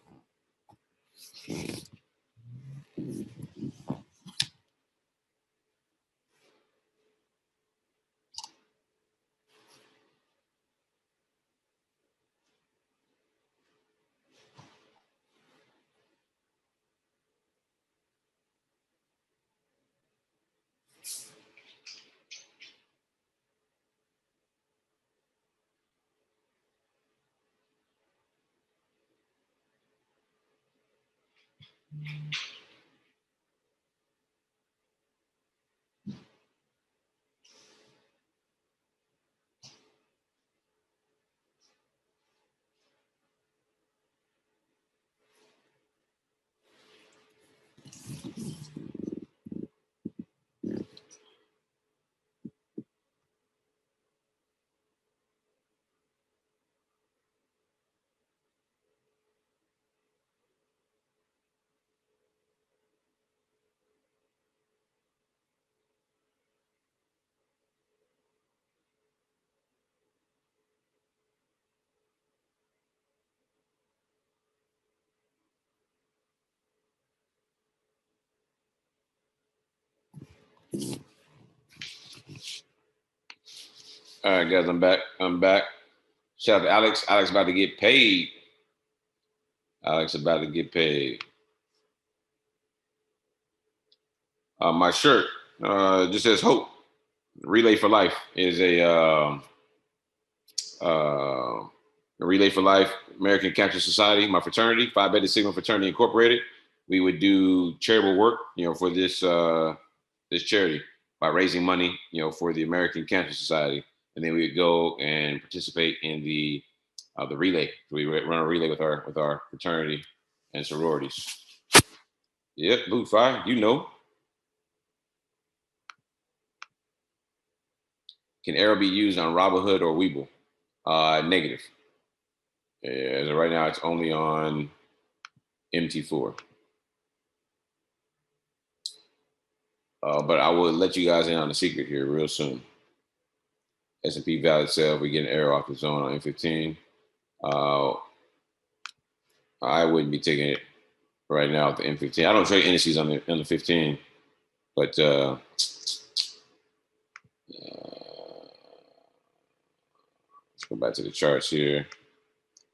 All right, guys, I'm back. Shout out to Alex. Alex about to get paid. Alex about to get paid. My shirt just says hope. Relay for Life is a Relay for Life, American Cancer Society, my fraternity, Phi Beta Sigma Fraternity Incorporated. We would do charitable work, for this this charity by raising money, for the American Cancer Society, and then we would go and participate in the relay. We would run a relay with our fraternity and sororities. Yep, Blue Fire, Can AIRO be used on Robinhood or Webull? Negative. As of right now, it's only on MT4. But I will let you guys in on the secret here real soon. S&P valid sell. We get an AIRO off the zone on M15. I wouldn't be taking it right now at the M15. I don't trade indices on the 15, but let's go back to the charts here.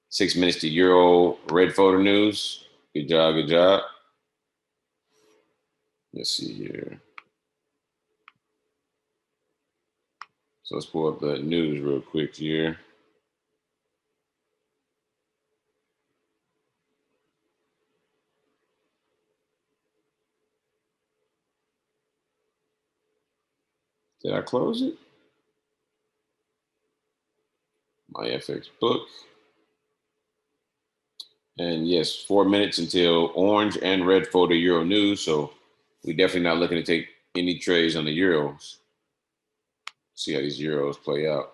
6 minutes to Euro red photo news. Good job, good job. Let's see here. So let's pull up the news real quick here. Did I close it? My FX book. And yes, 4 minutes until orange and red photo Euro news. So we're definitely not looking to take any trades on the Euros. See how these Euros play out.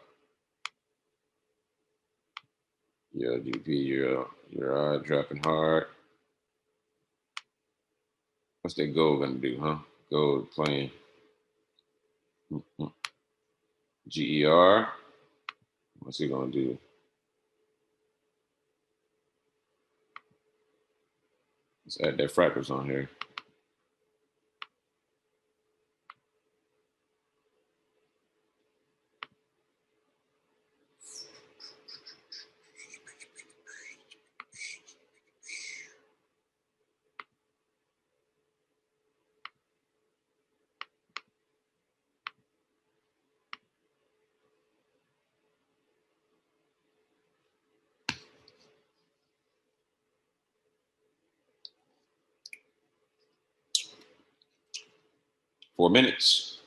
Euro GBP, Euro dropping hard. What's that gold gonna do, huh? Gold playing GER. What's he gonna do? Let's add that fractals on here. Four minutes.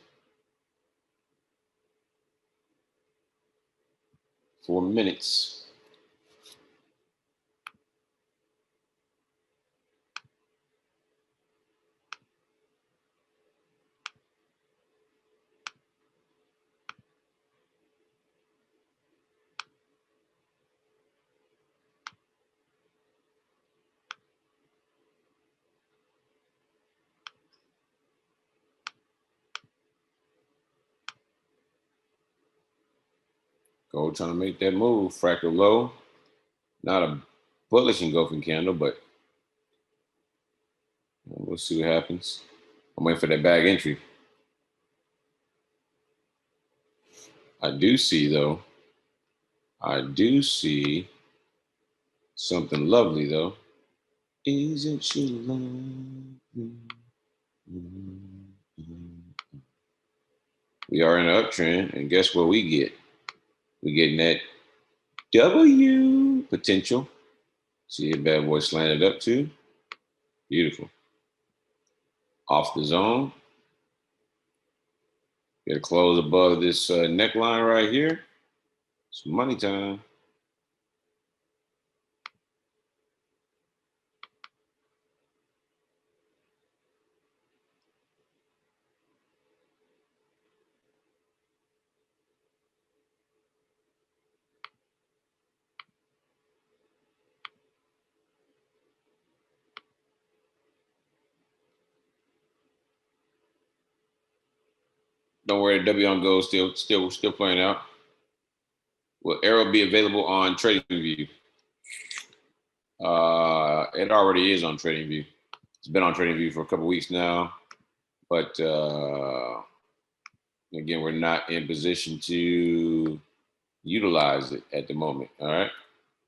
4 minutes. Gold trying to make that move. Fractal low. Not a bullish engulfing candle, but we'll see what happens. I'm waiting for that bag entry. I do see, though. I do see something lovely, though. Isn't she lovely? We are in an uptrend, and guess what we get? We're getting that W potential. See a bad boy slanted up too. Beautiful. Off the zone. Get a close above this neckline right here. It's money time. Don't worry, W on gold still playing out. Will AIRO be available on TradingView? It already is on TradingView. It's been on TradingView for a couple weeks now, but again, we're not in position to utilize it at the moment. All right,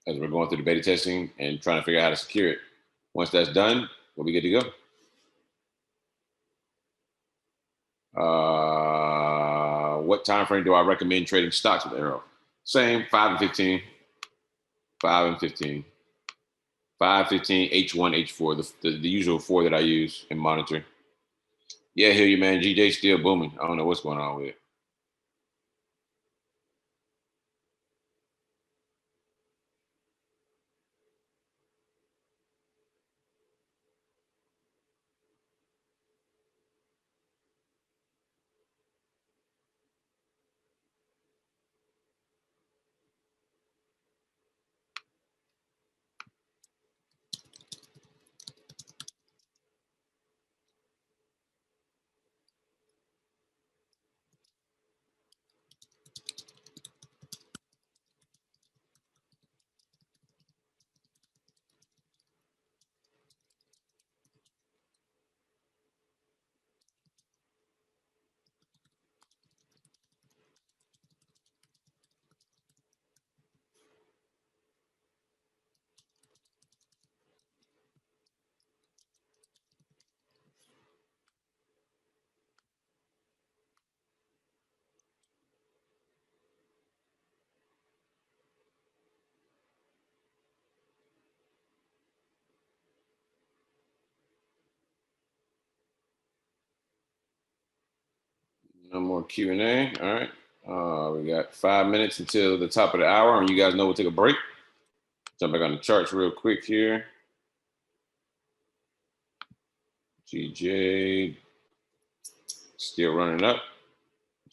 as we're going through the beta testing and trying to figure out how to secure it. Once that's done, we'll be good to go. What time frame do I recommend trading stocks with AIRO? Same, 5 and 15. 5 and 15. 5, 15, H1, H4, the usual four that I use and monitor. Yeah, hear you, man. GJ still booming. I don't know what's going on with it. No more Q&A. All right. We got 5 minutes until the top of the hour, and you guys know we'll take a break. Jump back on the charts real quick here. GJ still running up.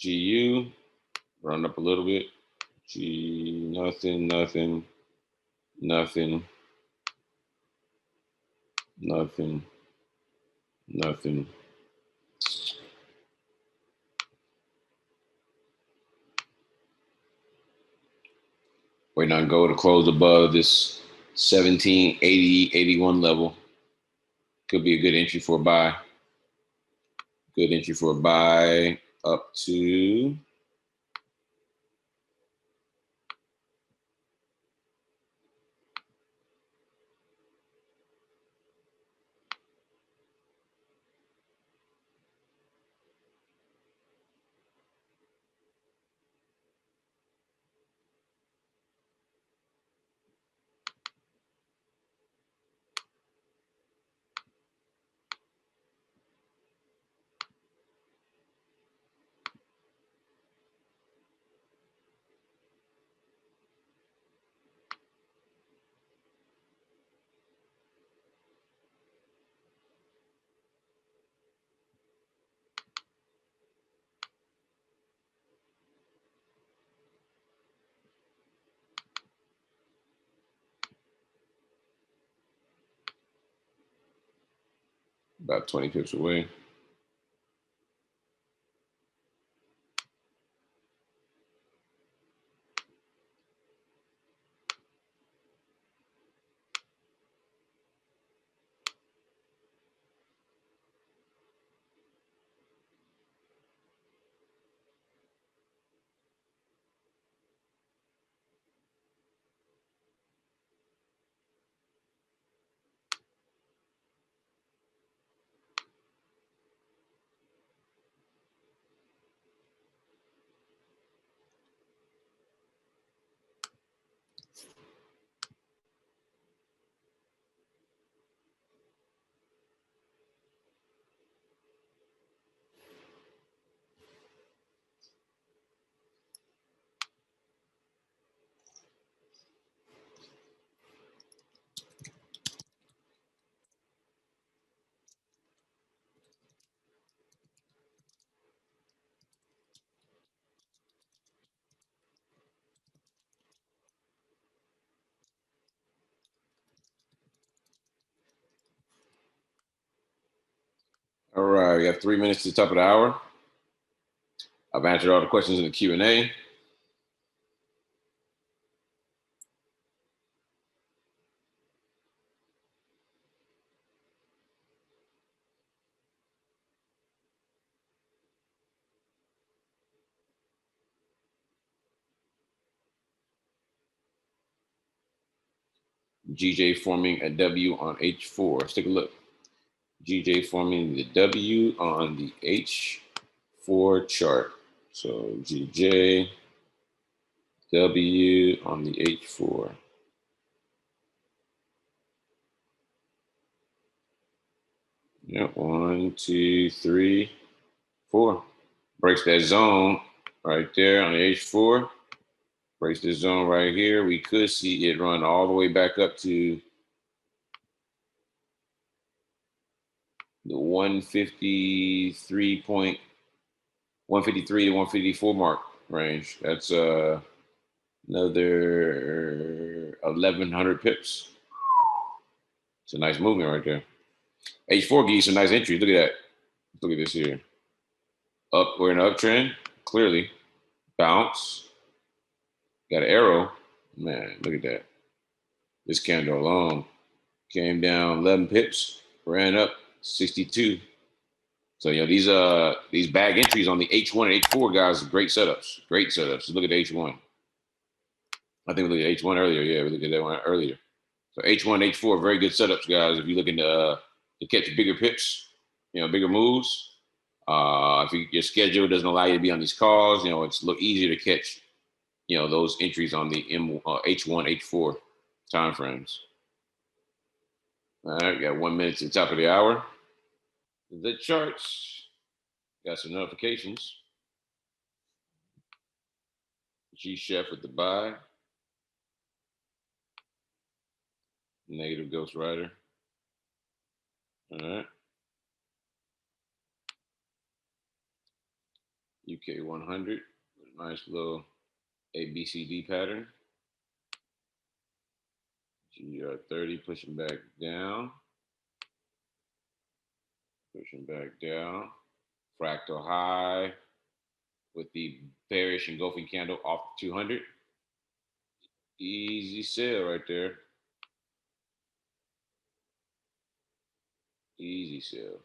GU running up a little bit. G nothing, nothing, nothing, nothing, nothing. Waiting on gold to close above this 1780, 81 level. Could be a good entry for a buy. Good entry for a buy up to about 20 pips away. All right, we have 3 minutes to the top of the hour. I've answered all the questions in the Q&A. GJ forming a W on H4. Let's take a look. GJ forming the W on the H4 chart. So GJ, W on the H4. Yeah, 1, 2, 3, 4. Breaks that zone right there on the H4. Breaks this zone right here. We could see it run all the way back up to the 153 to 154 mark range. That's another 1,100 pips. It's a nice movement right there. H4 gives you some nice entries. Look at that. Look at this here. Up, we're in an uptrend, clearly. Bounce. Got an arrow. Man, look at that. This candle alone came down 11 pips, ran up 62. So these bag entries on the H1 and H4 guys, great setups. Great setups. Look at H1. I think we looked at H1 earlier. Yeah, we looked at that one earlier. So H1, H4, very good setups, guys. If you're looking to catch bigger pips, bigger moves. If your schedule doesn't allow you to be on these calls, it's a little easier to catch, those entries on the H1, H4 time frames. All right, we got 1 minute to the top of the hour. The charts got some notifications. G Chef with the buy. Negative Ghost Rider. All right. UK 100 with a nice little ABCD pattern. GR 30 pushing back down. Pushing back down. Fractal high with the bearish engulfing candle off 200. Easy sell right there. Easy sell.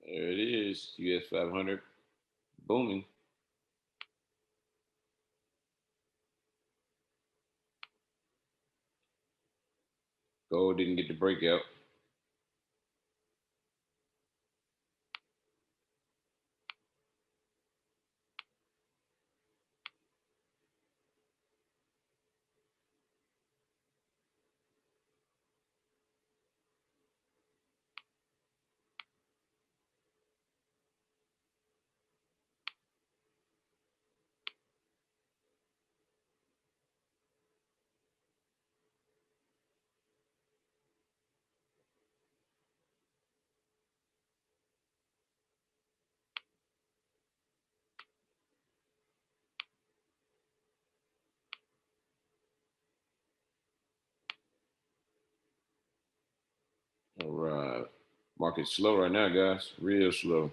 There it is. US 500 booming. Gold didn't get the breakout. All right. Market's slow right now, guys. Real slow.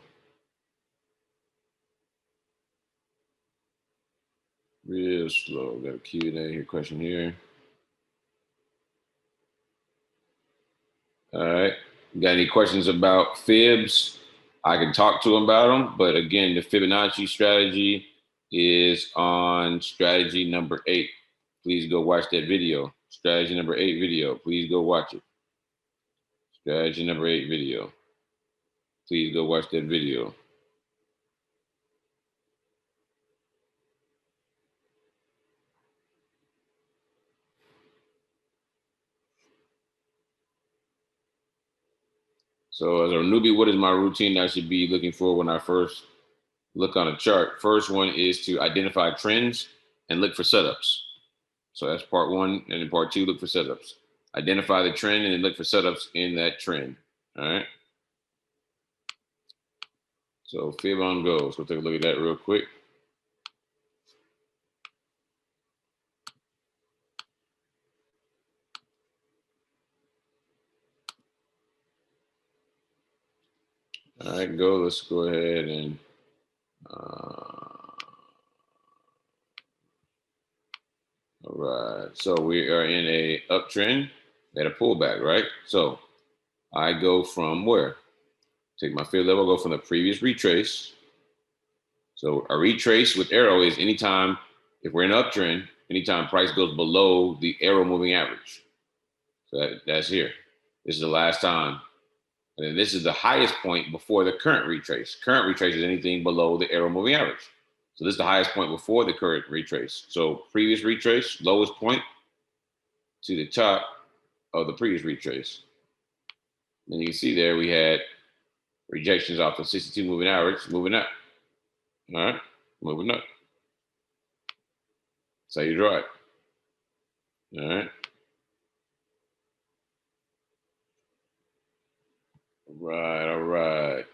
Real slow. Got a Q&A here, question here. All right. Got any questions about fibs? I can talk to them about them. But again, the Fibonacci strategy is on strategy number 8. Please go watch that video. Strategy number 8 video. Please go watch it. Strategy number 8 video. Please go watch that video. So as a newbie, what is my routine I should be looking for when I first look on a chart? First one is to identify trends and look for setups. So that's part 1. And in part 2, look for setups. Identify the trend and then look for setups in that trend. All right. So fib on go. So we'll take a look at that real quick. All right, go. Let's go ahead and all right. So we are in a uptrend at a pullback, right? So I go from where? Take my fib level, go from the previous retrace. So a retrace with AIRO is anytime, if we're in an uptrend, anytime price goes below the AIRO moving average. So that's here. This is the last time. And then this is the highest point before the current retrace. Current retrace is anything below the AIRO moving average. So this is the highest point before the current retrace. So previous retrace, lowest point to the top of the previous retrace. And you can see there we had rejections off the 62 moving average, moving up. All right, moving up. That's how you draw it. All right. All right.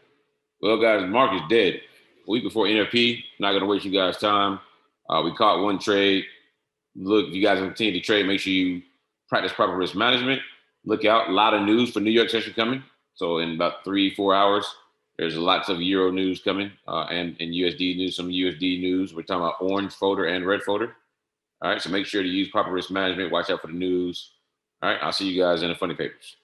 Well, guys, the market's dead. A week before NFP, not going to waste you guys' time. We caught one trade. Look, if you guys continue to trade, make sure you practice proper risk management. Look out, a lot of news for New York session coming. So in about 3-4 hours, there's lots of Euro news coming and USD news, some USD news. We're talking about orange folder and red folder. All right, so make sure to use proper risk management. Watch out for the news. All right, I'll see you guys in the funny papers.